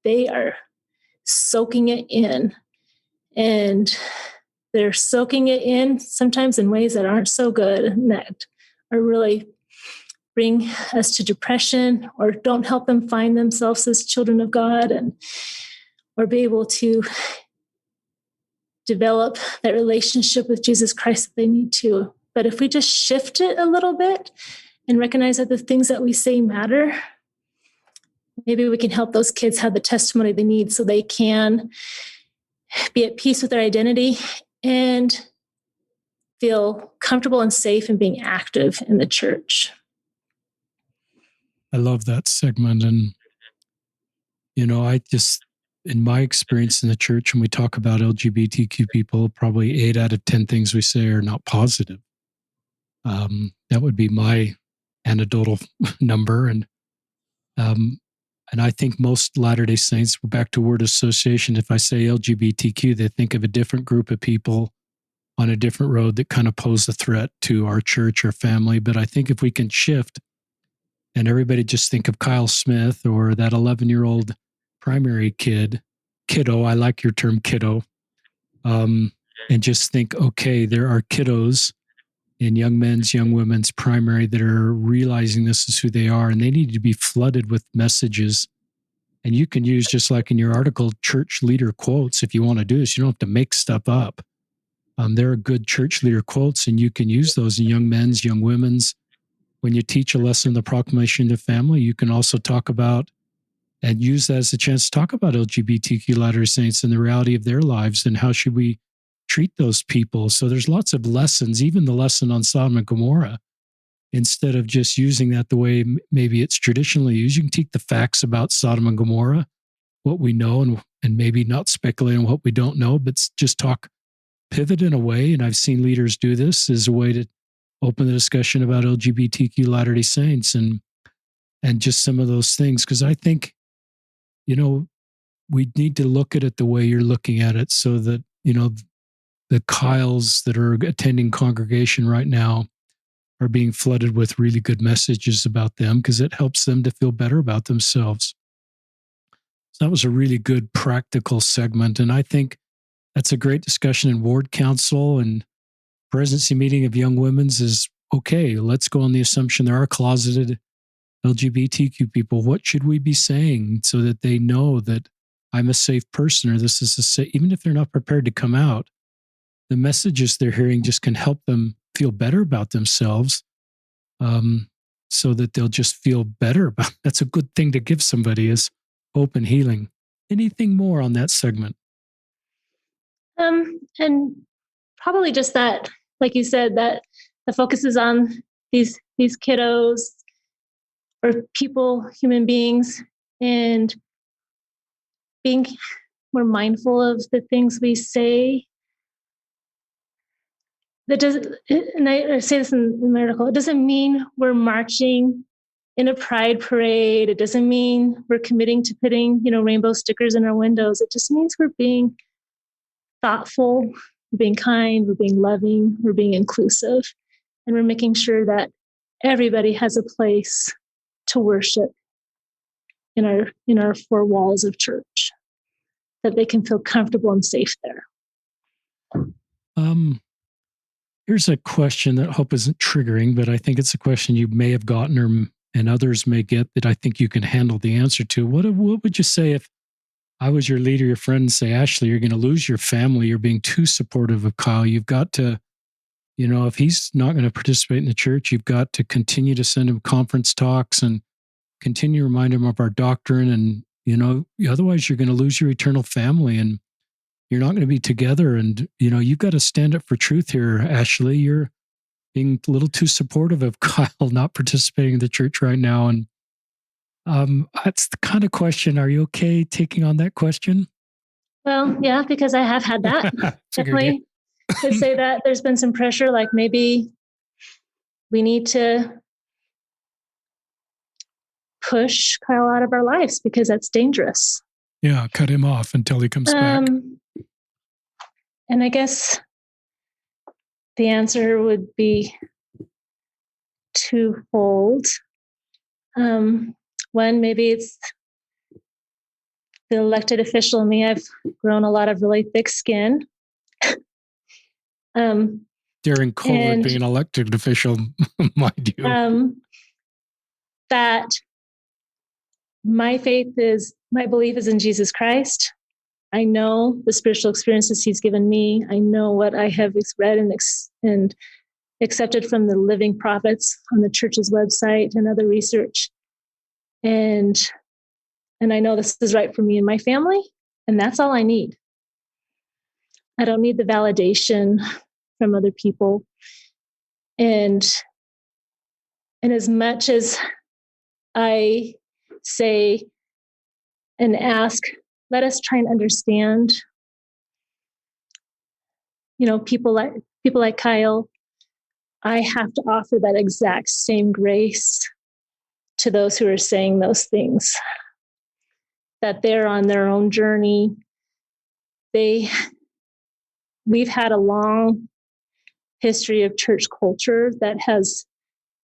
they are soaking it in. And they're soaking it in sometimes in ways that aren't so good, and that are really bring us to depression, or don't help them find themselves as children of God, and or be able to develop that relationship with Jesus Christ that they need to. But if we just shift it a little bit and recognize that the things that we say matter, maybe we can help those kids have the testimony they need so they can be at peace with their identity and feel comfortable and safe in being active in the church. I love that segment. And, I just, in my experience in the church, when we talk about LGBTQ people, probably 8 out of 10 things we say are not positive. That would be my anecdotal number. And I think most Latter-day Saints, back to word association, if I say LGBTQ, they think of a different group of people on a different road that kind of pose a threat to our church or family. But I think if we can shift and everybody just think of Kyle Smith or that 11-year-old primary kiddo, I like your term kiddo, and just think, okay, there are kiddos in young men's, young women's primary that are realizing this is who they are, and they need to be flooded with messages. And you can use, just like in your article, church leader quotes if you want to do this. You don't have to make stuff up. There are good church leader quotes, and you can use those in young men's, young women's. When you teach a lesson, the proclamation to family, you can also talk about and use that as a chance to talk about LGBTQ Latter-day Saints and the reality of their lives and how should we treat those people. So there's lots of lessons, even the lesson on Sodom and Gomorrah, instead of just using that the way maybe it's traditionally used. You can take the facts about Sodom and Gomorrah, what we know, and maybe not speculate on what we don't know, but just pivot in a way. And I've seen leaders do this as a way to open the discussion about LGBTQ Latter-day Saints and just some of those things. Because I think, we need to look at it the way you're looking at it, so that, the Kyles that are attending congregation right now are being flooded with really good messages about them, because it helps them to feel better about themselves. So that was a really good practical segment. And I think that's a great discussion in ward council and presidency meeting of young women's is, okay, let's go on the assumption there are closeted LGBTQ people. What should we be saying so that they know that I'm a safe person, or this is a safe, even if they're not prepared to come out, the messages they're hearing just can help them feel better about themselves, so that they'll just feel better about. That's a good thing to give somebody, is hope and healing. Anything more on that segment? And probably just that, like you said, that the focus is on these kiddos or people, human beings, and being more mindful of the things we say. That doesn't, and I say this in my article, it doesn't mean we're marching in a pride parade. It doesn't mean we're committing to putting, rainbow stickers in our windows. It just means we're being thoughtful, we're being kind, we're being loving, we're being inclusive, and we're making sure that everybody has a place to worship in our four walls of church, that they can feel comfortable and safe there. Here's a question that I hope isn't triggering, but I think it's a question you may have gotten and others may get that I think you can handle the answer to. What would you say if I was your leader, your friend, and say, Ashley, you're going to lose your family. You're being too supportive of Kyle. You've got to, if he's not going to participate in the church, you've got to continue to send him conference talks and continue to remind him of our doctrine. And, otherwise you're going to lose your eternal family and you're not going to be together. And, you've got to stand up for truth here, Ashley. You're being a little too supportive of Kyle not participating in the church right now. And that's the kind of question. Are you okay taking on that question? Well, yeah, because I have had that. Definitely to say that there's been some pressure, like maybe we need to push Kyle out of our lives because that's dangerous. Yeah, cut him off until he comes back. And I guess the answer would be twofold. One, maybe it's the elected official in me. I've grown a lot of really thick skin. During COVID, being an elected official, mind you. That my belief is in Jesus Christ. I know the spiritual experiences he's given me. I know what I have read and accepted from the living prophets on the church's website and other research. And I know this is right for me and my family, and that's all I need. I don't need the validation from other people. And as much as I say and ask, let us try and understand, people like Kyle, I have to offer that exact same grace to those who are saying those things, that they're on their own journey. We've had a long history of church culture that has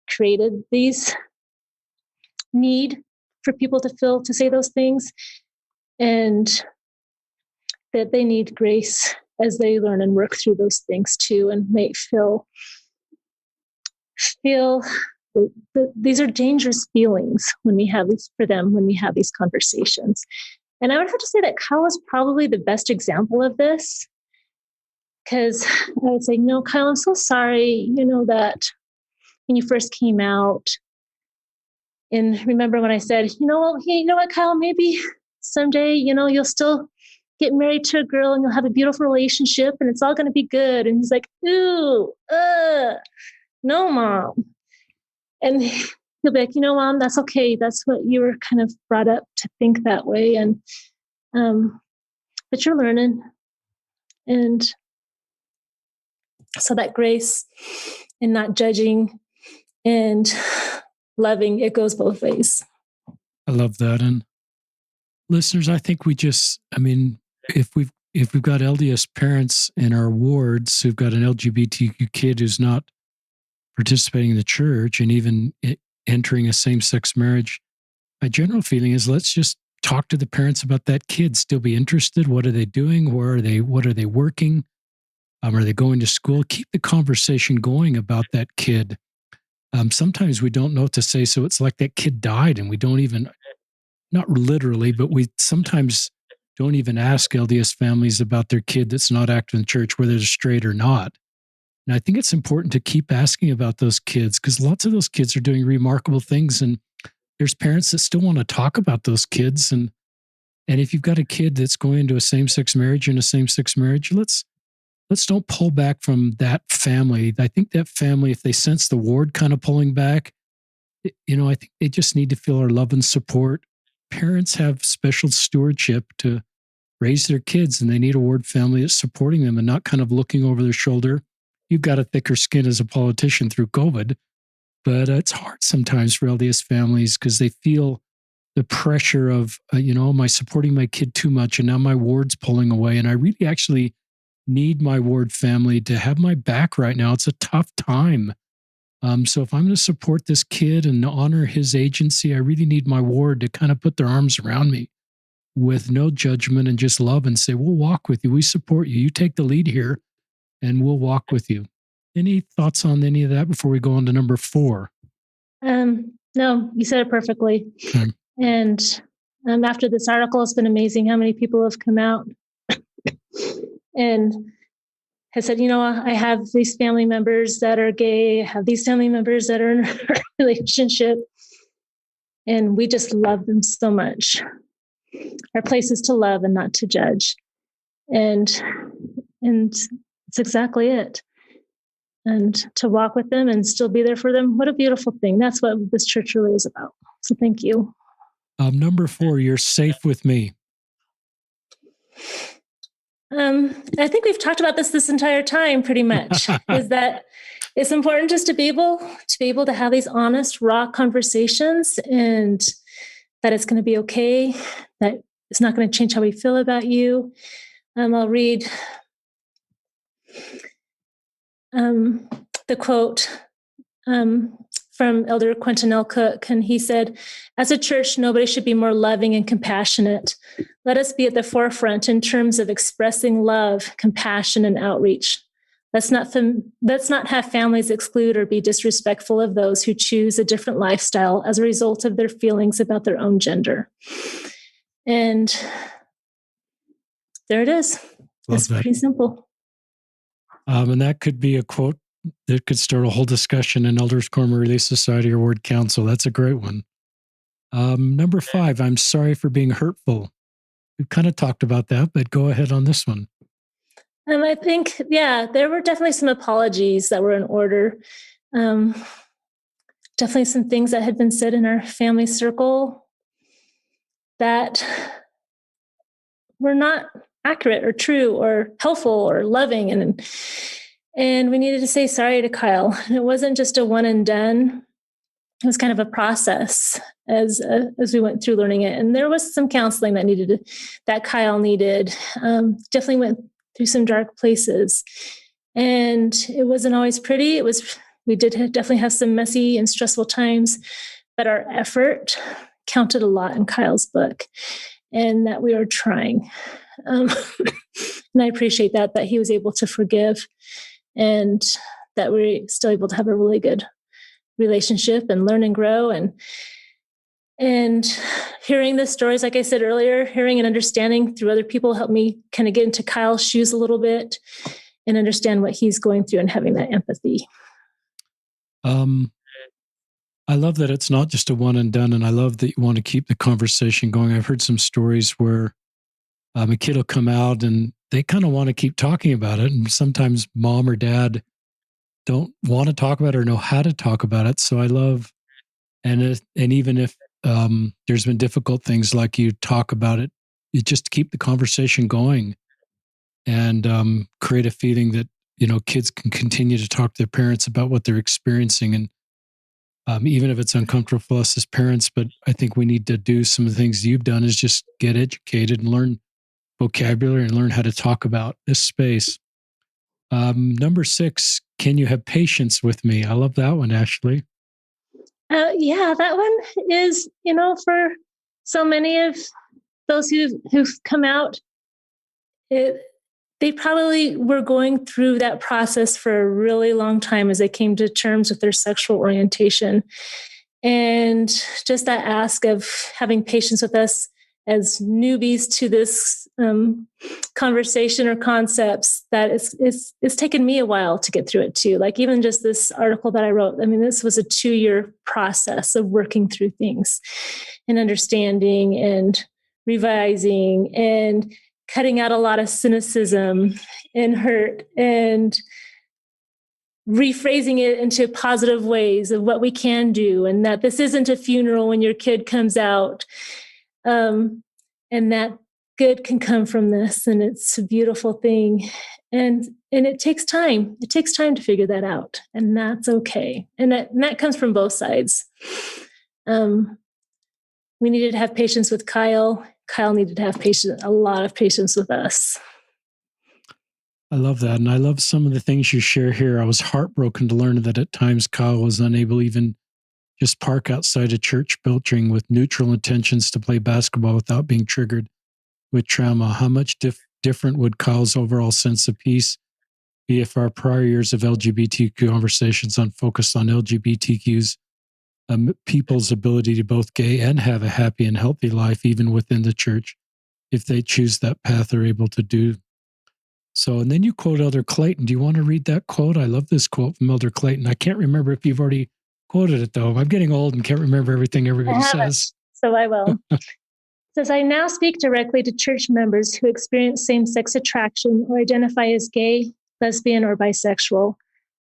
created these need for people to say those things, and that they need grace as they learn and work through those things too, and may feel these are dangerous feelings when we have these conversations. And I would have to say that Kyle is probably the best example of this, because I would say, no, Kyle, I'm so sorry, that when you first came out, and remember when I said, hey, you know what, Kyle, maybe someday, you'll still get married to a girl and you'll have a beautiful relationship and it's all going to be good. And he's like, ooh, no, Mom. And he'll be like, Mom, that's okay. That's what you were kind of brought up to think that way. And, but you're learning. And so that grace and not judging and loving, it goes both ways. I love that. And listeners, I think if we've got LDS parents in our wards who've got an LGBTQ kid who's not participating in the church and even entering a same-sex marriage, my general feeling is let's just talk to the parents about that kid. Still be interested. What are they doing? What are they working? Are they going to school? Keep the conversation going about that kid. Sometimes we don't know what to say, so it's like that kid died and we don't even, not literally, but we sometimes don't even ask LDS families about their kid that's not active in the church, whether they're straight or not. And I think it's important to keep asking about those kids because lots of those kids are doing remarkable things. And there's parents that still want to talk about those kids. And And if you've got a kid that's going into a same-sex marriage and a same-sex marriage, let's don't pull back from that family. I think that family, if they sense the ward kind of pulling back, I think they just need to feel our love and support. Parents have special stewardship to raise their kids, and they need a ward family that's supporting them and not kind of looking over their shoulder. You've got a thicker skin as a politician through COVID, but it's hard sometimes for LDS families because they feel the pressure of, am I supporting my kid too much? And now my ward's pulling away. And I really actually need my ward family to have my back right now. It's a tough time. So if I'm going to support this kid and honor his agency, I really need my ward to kind of put their arms around me with no judgment and just love and say, we'll walk with you. We support you. You take the lead here and we'll walk with you. Any thoughts on any of that before we go on to number 4? No, you said it perfectly. Okay. And after this article, it's been amazing how many people have come out and has said, I have these family members that are gay, I have these family members that are in a relationship, and we just love them so much. Our place is to love and not to judge. And it's exactly it. And to walk with them and still be there for them. What a beautiful thing. That's what this church really is about. So thank you. Number 4, you're safe with me. I think we've talked about this entire time pretty much, is that it's important just to be able to have these honest, raw conversations, and that it's going to be okay, that it's not going to change how we feel about you. I'll read the quote from Elder Quentin L. Cook, and he said, "As a church, nobody should be more loving and compassionate. Let us be at the forefront in terms of expressing love, compassion, and outreach. Let's not have families exclude or be disrespectful of those who choose a different lifestyle as a result of their feelings about their own gender." And there it is. It's pretty simple. And that could be a quote that could start a whole discussion in Elders Quorum Relief Society or Ward Council. That's a great one. Number 5, I'm sorry for being hurtful. We've kind of talked about that, but go ahead on this one. I think, there were definitely some apologies that were in order. Definitely some things that had been said in our family circle that were not accurate or true or helpful or loving. And we needed to say sorry to Kyle. And it wasn't just a one and done. It was kind of a process as we went through learning it. And there was some counseling that Kyle needed. Definitely went through some dark places. And it wasn't always pretty. We did definitely have some messy and stressful times, but our effort counted a lot in Kyle's book, and that we were trying. And I appreciate that he was able to forgive, and that we're still able to have a really good relationship and learn and grow. And hearing the stories, like I said earlier, hearing and understanding through other people helped me kind of get into Kyle's shoes a little bit and understand what he's going through and having that empathy. I love that it's not just a one and done, and I love that you want to keep the conversation going. I've heard some stories where a kid will come out and they kind of want to keep talking about it, and sometimes mom or dad don't want to talk about it or know how to talk about it. So I love, and even if there's been difficult things, like you talk about it, you just keep the conversation going and create a feeling that kids can continue to talk to their parents about what they're experiencing, and even if it's uncomfortable for us as parents. But I think we need to do some of the things you've done, is just get educated and learn vocabulary and learn how to talk about this space. Number 6, can you have patience with me? I love that one, Ashley. That one is, for so many of those who've come out, they probably were going through that process for a really long time as they came to terms with their sexual orientation. And just that ask of having patience with us as newbies to this conversation or concepts, that it's taken me a while to get through it too. Like even just this article that I wrote, this was a 2-year process of working through things and understanding and revising and cutting out a lot of cynicism and hurt and rephrasing it into positive ways of what we can do, and that this isn't a funeral when your kid comes out, and that good can come from this, and it's a beautiful thing. And it takes time. It takes time to figure that out, and that's okay. And that comes from both sides. We needed to have patience with Kyle. Kyle needed to have a lot of patience with us. I love that. And I love some of the things you share here. I was heartbroken to learn that at times Kyle was unable even just park outside a church building with neutral intentions to play basketball without being triggered with trauma. How much different would Kyle's overall sense of peace be if our prior years of LGBTQ conversations focused on LGBTQ's people's ability to both gay and have a happy and healthy life, even within the church, if they choose that path, they're able to do so. And then you quote Elder Clayton. Do you want to read that quote? I love this quote from Elder Clayton. I can't remember if you've already quoted it, though. I'm getting old and can't remember everything everybody says. So I will. It says, I now speak directly to church members who experience same-sex attraction or identify as gay, lesbian, or bisexual.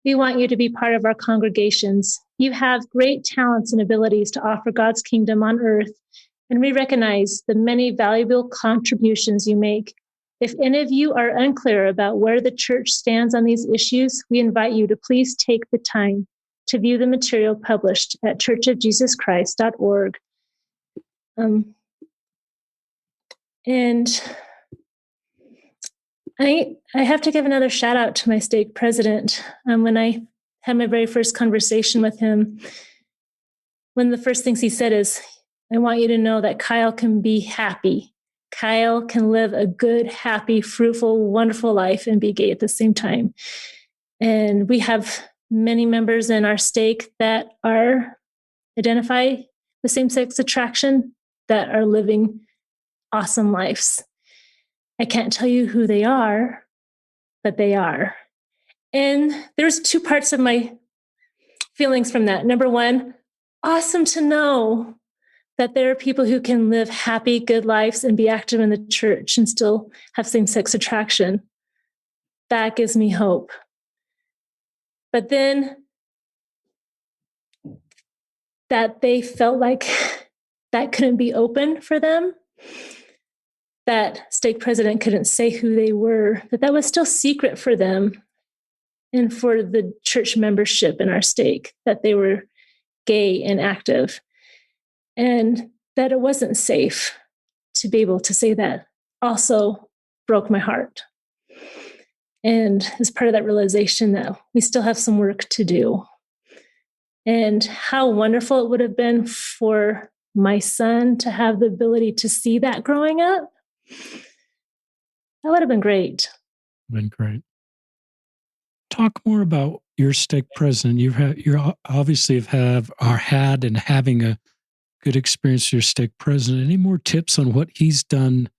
We want you to be part of our congregations. You have great talents and abilities to offer God's kingdom on earth, and we recognize the many valuable contributions you make. If any of you are unclear about where the church stands on these issues, we invite you to please take the time to view the material published at churchofjesuschrist.org. And I have to give another shout out to my stake president. When I had my very first conversation with him, one of the first things he said is, I want you to know that Kyle can be happy. Kyle can live a good, happy, fruitful, wonderful life and be gay at the same time. And we have many members in our stake that identify with same-sex attraction, that are living awesome lives. I can't tell you who they are, but they are. And there's two parts of my feelings from that. Number one, awesome to know that there are people who can live happy, good lives and be active in the church and still have same-sex attraction. That gives me hope. But then that they felt like that couldn't be open for them, that stake president couldn't say who they were, that was still secret for them and for the church membership in our stake, that they were gay and active, and that it wasn't safe to be able to say that also broke my heart. And as part of that realization that we still have some work to do, and how wonderful it would have been for my son to have the ability to see that growing up. That would have been great. Been great. Talk more about your stake president. You obviously are had and having a good experience with your stake president. Any more tips on what he's done?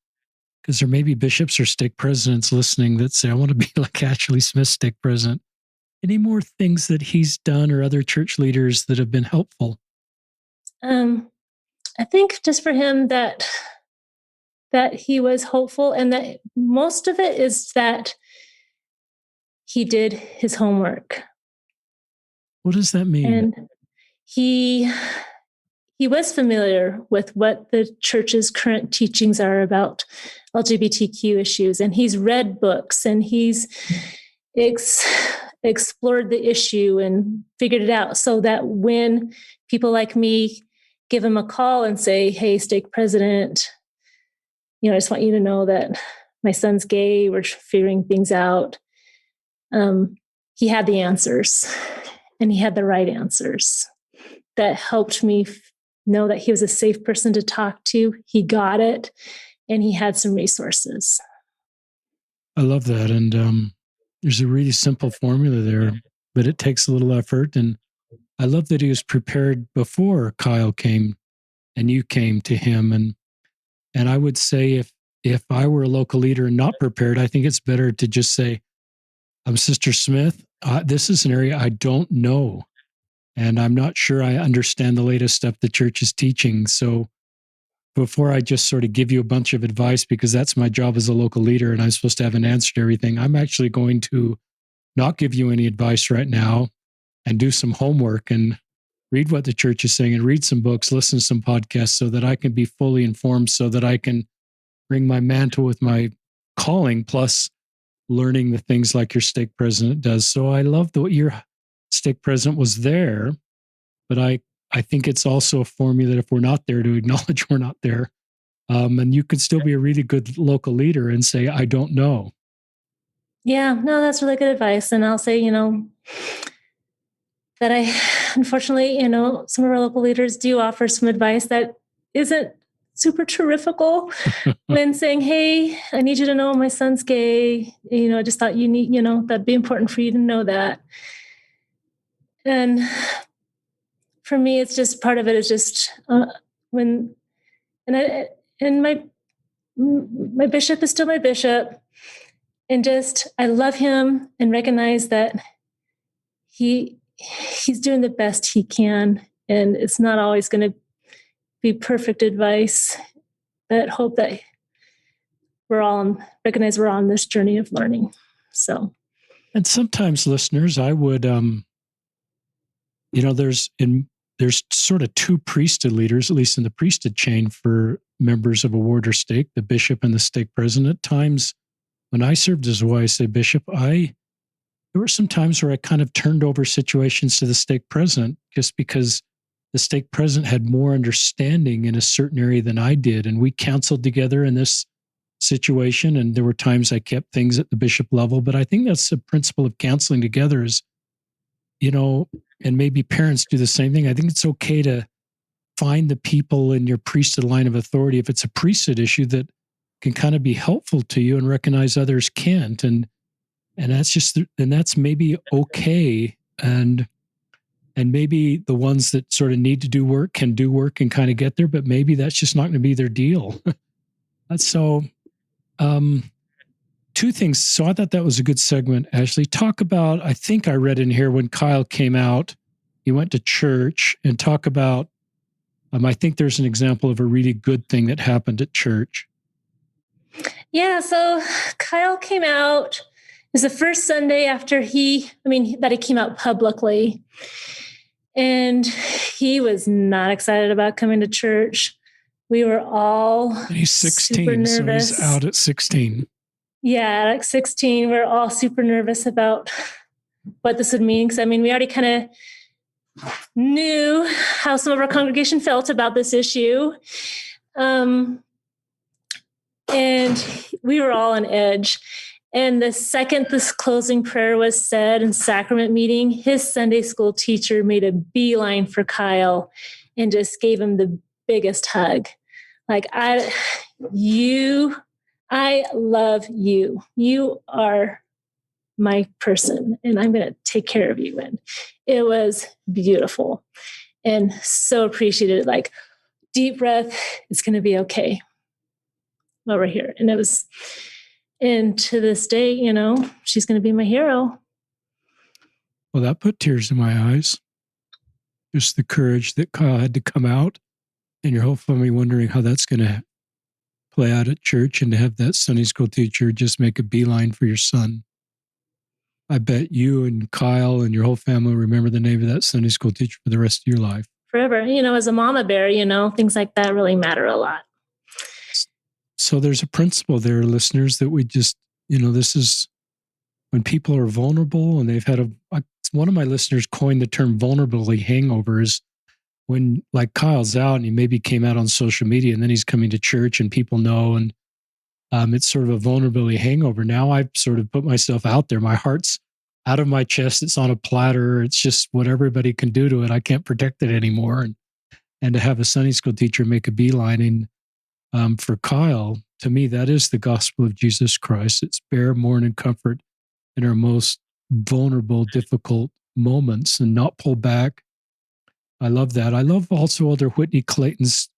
Because there may be bishops or stake presidents listening that say, I want to be like Ashley Smith's stake president. Any more things that he's done or other church leaders that have been helpful? I think just for him that he was hopeful, and that most of it is that he did his homework. What does that mean? And he was familiar with what the church's current teachings are about LGBTQ issues, and he's read books, and he's explored the issue and figured it out, so that when people like me give him a call and say, hey, stake president, I just want you to know that my son's gay, we're figuring things out. He had the answers, and he had the right answers that helped me know that he was a safe person to talk to. He got it, and he had some resources. I love that. And there's a really simple formula there, but it takes a little effort. And I love that he was prepared before Kyle came and you came to him. And I would say if I were a local leader and not prepared, I think it's better to just say, I'm Sister Smith. This is an area I don't know. And I'm not sure I understand the latest stuff the church is teaching. So before I just sort of give you a bunch of advice, because that's my job as a local leader and I'm supposed to have an answer to everything, I'm actually going to not give you any advice right now and do some homework and read what the church is saying and read some books, listen to some podcasts so that I can be fully informed, so that I can bring my mantle with my calling, plus learning the things like your stake president does. So I love that your stake president was there, but I think it's also a formula that if we're not there, to acknowledge we're not there. And you can still be a really good local leader and say, I don't know. Yeah, no, that's really good advice. And I'll say, that I, unfortunately, some of our local leaders do offer some advice that isn't super terrifical when saying, hey, I need you to know my son's gay. I just thought you need, that'd be important for you to know that. And for me, it's just part of it is just when, and my bishop is still my bishop. And just, I love him and recognize that he's doing the best he can. And it's not always going to be perfect advice, but hope that recognize we're on this journey of learning. So, and sometimes listeners, I would, there's sort of two priesthood leaders, at least in the priesthood chain, for members of a ward or stake, the bishop and the stake president. At times when I served as a YSA bishop, there were some times where I kind of turned over situations to the stake president, just because the stake president had more understanding in a certain area than I did. And we counseled together in this situation. And there were times I kept things at the bishop level, but I think that's the principle of counseling together is, and maybe parents do the same thing. I think it's okay to find the people in your priesthood line of authority, if it's a priesthood issue, that can kind of be helpful to you and recognize others can't. And that's maybe okay. And maybe the ones that sort of need to do work can do work and kind of get there, but maybe that's just not going to be their deal. So, two things. So I thought that was a good segment, Ashley. Talk about, I think I read in here when Kyle came out, he went to church, and talk about, I think there's an example of a really good thing that happened at church. Yeah. So Kyle came out. It was the first Sunday after that he came out publicly. And he was not excited about coming to church. We were all he's 16, so he's out at 16. Yeah, like 16, we're all super nervous about what this would mean. Because we already kind of knew how some of our congregation felt about this issue. And we were all on edge. And the second this closing prayer was said in sacrament meeting, his Sunday school teacher made a beeline for Kyle and just gave him the biggest hug. Like, I love you. You are my person, and I'm going to take care of you. And it was beautiful and so appreciated. Like, deep breath, it's going to be okay over here. And to this day, she's going to be my hero. Well, that put tears in my eyes. Just the courage that Kyle had to come out, and your whole family wondering how that's going to play out at church, and to have that Sunday school teacher just make a beeline for your son. I bet you and Kyle and your whole family remember the name of that Sunday school teacher for the rest of your life. Forever. As a mama bear, things like that really matter a lot. So there's a principle there, listeners, that we just, this is when people are vulnerable, and they've had one of my listeners coined the term vulnerability hangover, is when, like, Kyle's out and he maybe came out on social media and then he's coming to church and people know, and it's sort of a vulnerability hangover. Now I've sort of put myself out there. My heart's out of my chest. It's on a platter. It's just what everybody can do to it. I can't protect it anymore. And to have a Sunday school teacher make a beeline for Kyle, to me, that is the gospel of Jesus Christ. It's bear, mourn, and comfort in our most vulnerable, difficult moments and not pull back. I love that. I love also Elder Whitney Clayton's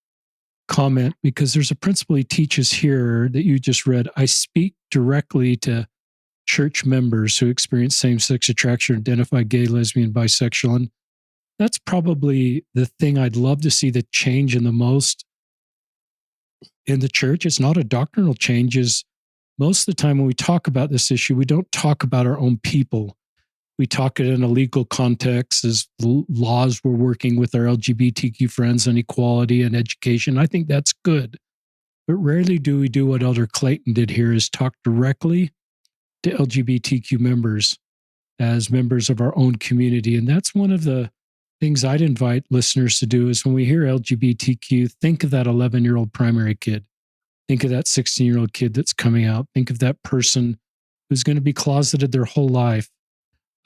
comment, because there's a principle he teaches here that you just read. I speak directly to church members who experience same-sex attraction, identify gay, lesbian, bisexual. And that's probably the thing I'd love to see the change in the most. in the church. It's not a doctrinal change. Is most of the time when we talk about this issue, we don't talk about our own people. We talk it in a legal context as laws we're working with our LGBTQ friends on equality and education. I think that's good. But rarely do we do what Elder Clayton did here, is talk directly to LGBTQ members as members of our own community. And that's one of the things I'd invite listeners to do, is when we hear LGBTQ, think of that 11-year-old primary kid. Think of that 16-year-old kid that's coming out. Think of that person who's going to be closeted their whole life.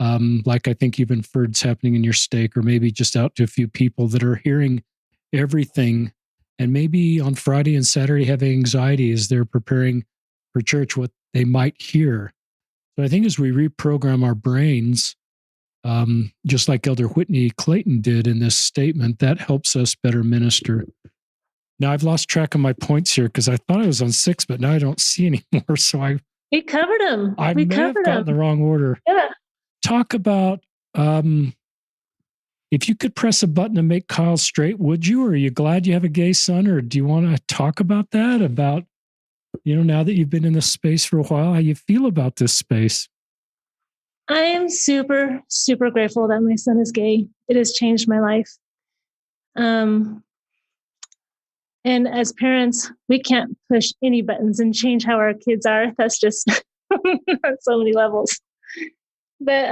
Like I think you've inferred is happening in your stake, or maybe just out to a few people that are hearing everything, and maybe on Friday and Saturday having anxiety as they're preparing for church, what they might hear. So I think as we reprogram our brains, just like Elder Whitney Clayton did in this statement, that helps us better minister. Now I've lost track of my points here because I thought I was on 6, but now I don't see anymore. So we covered them. I may have gotten the wrong order. Yeah. Talk about if you could press a button and make Kyle straight, would you? Or are you glad you have a gay son? Or do you want to talk about that? About, now that you've been in this space for a while, how you feel about this space? I am super, super grateful that my son is gay. It has changed my life. And as parents, we can't push any buttons and change how our kids are. That's just on so many levels. But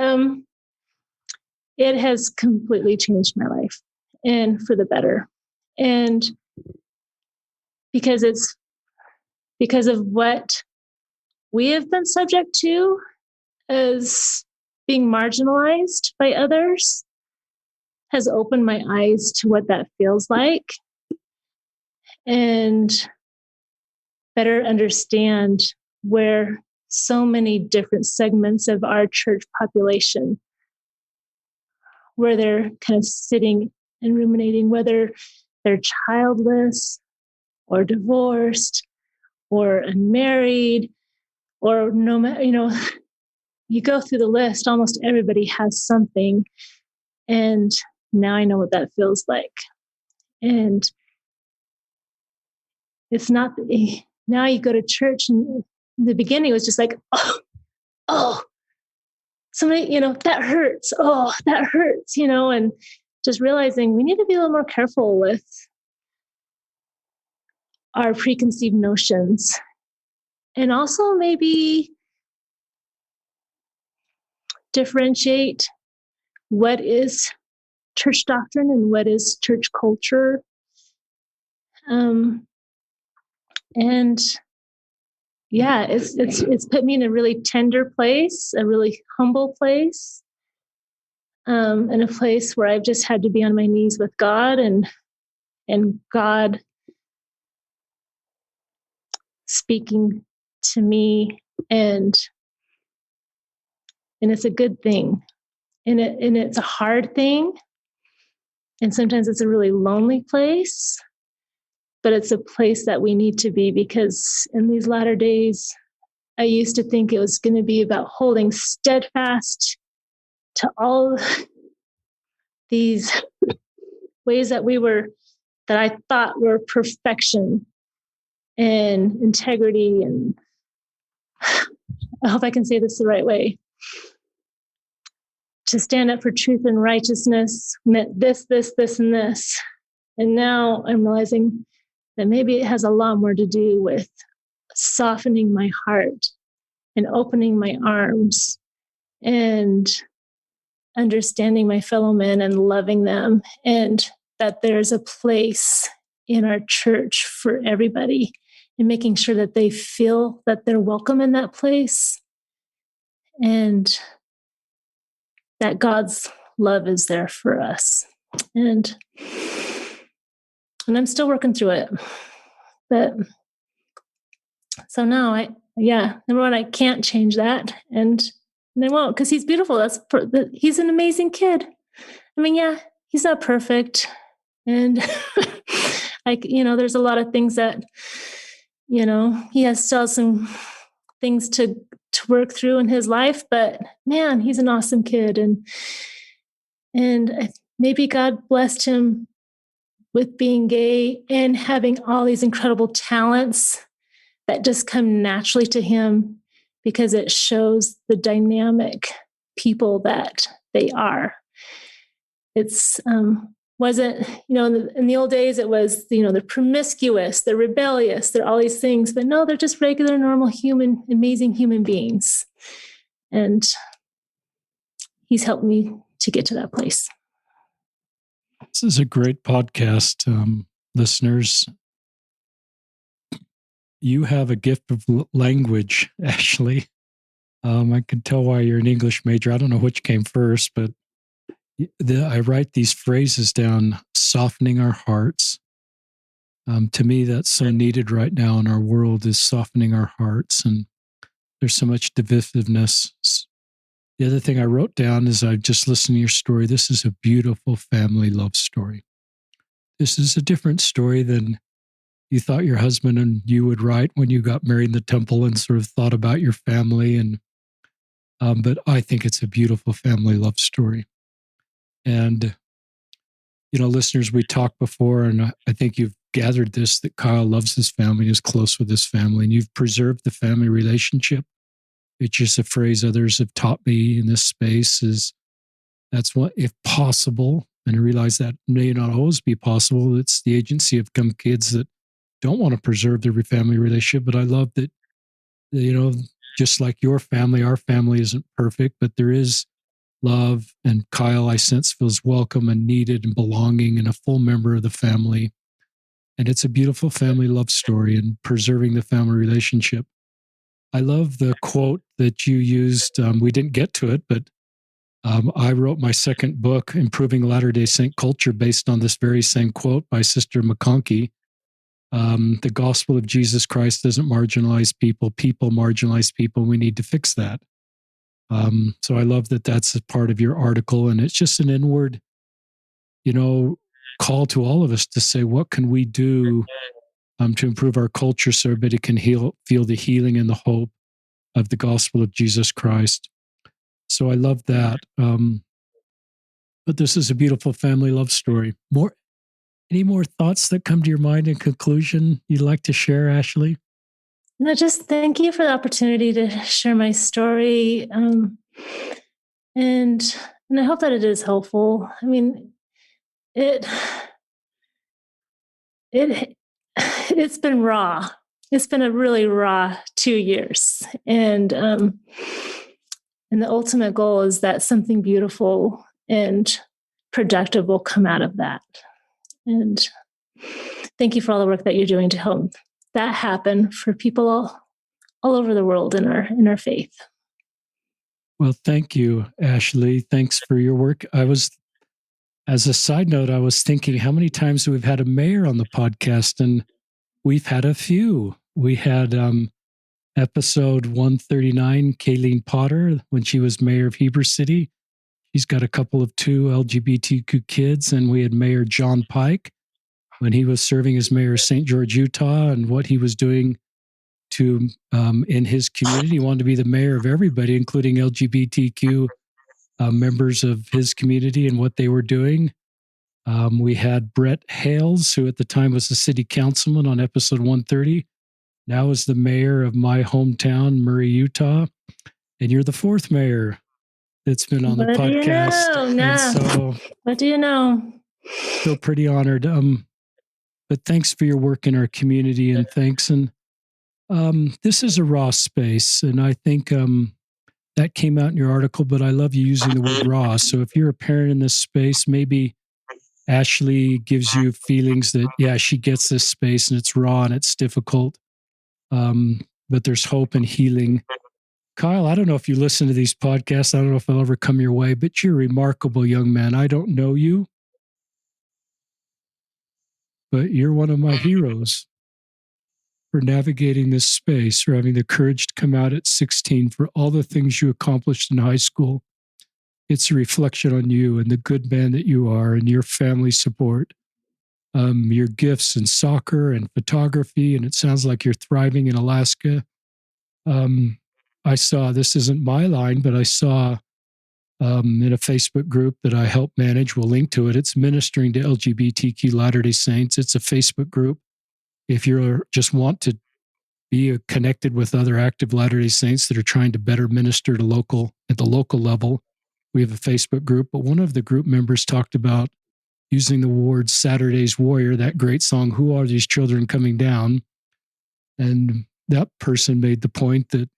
it has completely changed my life, and for the better. And because of what we have been subject to as being marginalized by others, has opened my eyes to what that feels like, and better understand where so many different segments of our church population, where they're kind of sitting and ruminating, whether they're childless or divorced or unmarried, or no matter, you go through the list, almost everybody has something. And now I know what that feels like. And it's not, now you go to church, and in the beginning it was just like, oh, somebody, that hurts. Oh, that hurts, and just realizing we need to be a little more careful with our preconceived notions. And also maybe differentiate what is church doctrine and what is church culture. And yeah, it's put me in a really tender place, a really humble place, and a place where I've just had to be on my knees with God, and God speaking to me, and it's a good thing, and it's a hard thing, and sometimes it's a really lonely place, but it's a place that we need to be, because in these latter days, I used to think it was going to be about holding steadfast to all these ways that I thought were perfection and integrity, and I hope I can say this the right way. To stand up for truth and righteousness meant this, and this. And now I'm realizing that maybe it has a lot more to do with softening my heart and opening my arms and understanding my fellow men and loving them, and that there's a place in our church for everybody, and making sure that they feel that they're welcome in that place, and that God's love is there for us. And I'm still working through it. But so now number one, I can't change that. And I won't, because he's beautiful. He's an amazing kid. I mean, yeah, he's not perfect. And there's a lot of things that, he has still some things to work through in his life, but man, he's an awesome kid. And maybe God blessed him with being gay and having all these incredible talents that just come naturally to him because it shows the dynamic people that they are. It's wasn't, in the old days, it was, they're promiscuous, they're rebellious, they're all these things, but no, they're just regular, normal human, amazing human beings. And he's helped me to get to that place. This is a great podcast, listeners. You have a gift of language, Ashley. I can tell why you're an English major. I don't know which came first, but I write these phrases down, softening our hearts. To me, that's so needed right now in our world, is softening our hearts. And there's so much divisiveness. The other thing I wrote down is I just listened to your story. This is a beautiful family love story. This is a different story than you thought your husband and you would write when you got married in the temple and sort of thought about your family. And but I think it's a beautiful family love story. And listeners, we talked before, and I think you've gathered this, that Kyle loves his family and is close with his family, and you've preserved the family relationship. It's just a phrase others have taught me in this space is that's what, if possible, and I realize that may not always be possible. It's the agency of some kids that don't want to preserve their family relationship. But I love that, just like your family, our family isn't perfect, but there is love. And Kyle, I sense, feels welcome and needed and belonging and a full member of the family. And it's a beautiful family love story and preserving the family relationship. I love the quote that you used. We didn't get to it, but I wrote my second book, Improving Latter-day Saint Culture, based on this very same quote by Sister McConkie. The gospel of Jesus Christ doesn't marginalize people. People marginalize people. We need to fix that. So I love that that's a part of your article. And it's just an inward, call to all of us to say, what can we do to improve our culture so everybody can feel the healing and the hope of the gospel of Jesus Christ. So I love that. But this is a beautiful family love story. Any more thoughts that come to your mind in conclusion you'd like to share, Ashley? No, just thank you for the opportunity to share my story. And I hope that it is helpful. I mean, it's been raw. It's been a really raw 2 years. And the ultimate goal is that something beautiful and productive will come out of that. And thank you for all the work that you're doing to help that happen for people all over the world in our faith. Well, thank you, Ashley. Thanks for your work. As a side note, I was thinking how many times we've had a mayor on the podcast, and we've had a few. We had episode 139, Kayleen Potter, when she was mayor of Heber City. She's got a couple of 2 LGBTQ kids. And we had Mayor John Pike when he was serving as mayor of St. George, Utah, and what he was doing to in his community. He wanted to be the mayor of everybody, including LGBTQ members of his community and what they were doing. We had Brett Hales, who at the time was the city councilman, on episode 130. Now is the mayor of my hometown, Murray, Utah. And you're the 4th mayor that's been on the podcast. What do you know? Feel pretty honored. But thanks for your work in our community, and thanks. And this is a raw space, and I think that came out in your article, but I love you using the word raw. So if you're a parent in this space, maybe Ashley gives you feelings that, yeah, she gets this space and it's raw and it's difficult, but there's hope and healing. Kyle, I don't know if you listen to these podcasts. I don't know if I'll ever come your way, but you're a remarkable young man. I don't know you, but you're one of my heroes for navigating this space, for having the courage to come out at 16, for all the things you accomplished in high school. It's a reflection on you and the good man that you are and your family support, your gifts in soccer and photography. And it sounds like you're thriving in Alaska. I saw, this isn't my line, but I saw in a Facebook group that I help manage. We'll link to it. It's Ministering to LGBTQ Latter-day Saints. It's a Facebook group. If you just want to be connected with other active Latter-day Saints that are trying to better minister at the local level, we have a Facebook group. But one of the group members talked about using the words Saturday's Warrior, that great song, Who Are These Children Coming Down? And that person made the point that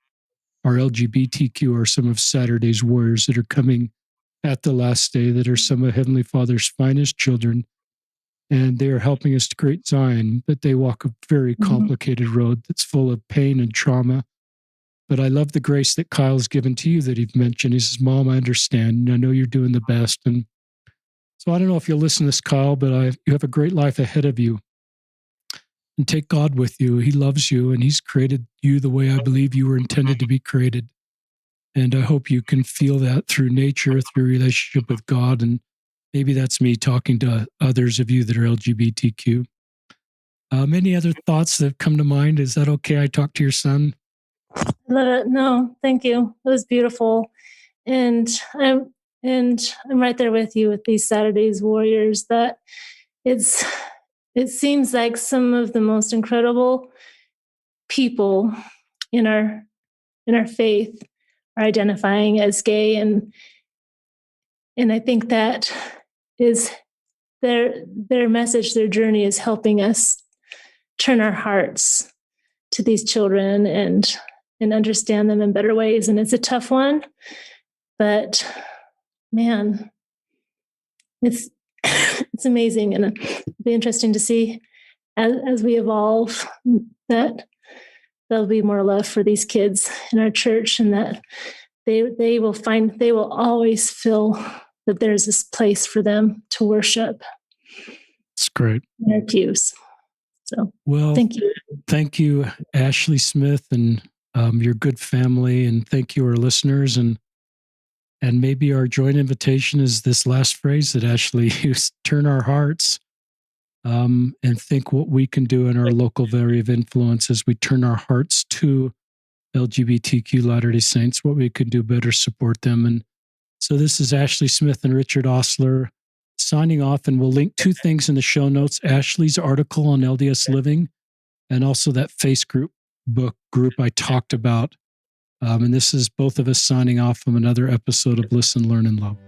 our LGBTQ are some of Saturday's warriors that are coming at the last day, that are some of Heavenly Father's finest children. And they are helping us to create Zion, but they walk a very complicated road that's full of pain and trauma. But I love the grace that Kyle's given to you that he's mentioned. He says, Mom, I understand. And I know you're doing the best. And so I don't know if you'll listen to this, Kyle, but you have a great life ahead of you. And take God with you. He loves you, and He's created you the way I believe you were intended to be created. And I hope you can feel that through nature, through relationship with God. And maybe that's me talking to others of you that are LGBTQ. Any other thoughts that have come to mind? Is that okay? I talk to your son? Love it. No, thank you. It was beautiful. And I'm right there with you with these Saturday's Warriors, that it seems like some of the most incredible people in our faith are identifying as gay, and I think that is their message, their journey is helping us turn our hearts to these children and understand them in better ways. And it's a tough one, but man, it's amazing, and it'll be interesting to see as we evolve that there'll be more love for these kids in our church, and that they will always feel that there's this place for them to worship. It's great. In our pews. So, well, thank you, Ashley Smith, and your good family, and thank you, our listeners, and maybe our joint invitation is this last phrase that Ashley used: turn our hearts, and think what we can do in our local area of influence as we turn our hearts to LGBTQ Latter-day Saints, what we could do better support them. And so this is Ashley Smith and Richard Osler signing off, and we'll link two things in the show notes: Ashley's article on LDS living, and also that Facebook group I talked about. And this is both of us signing off from another episode of Listen, Learn, and Love.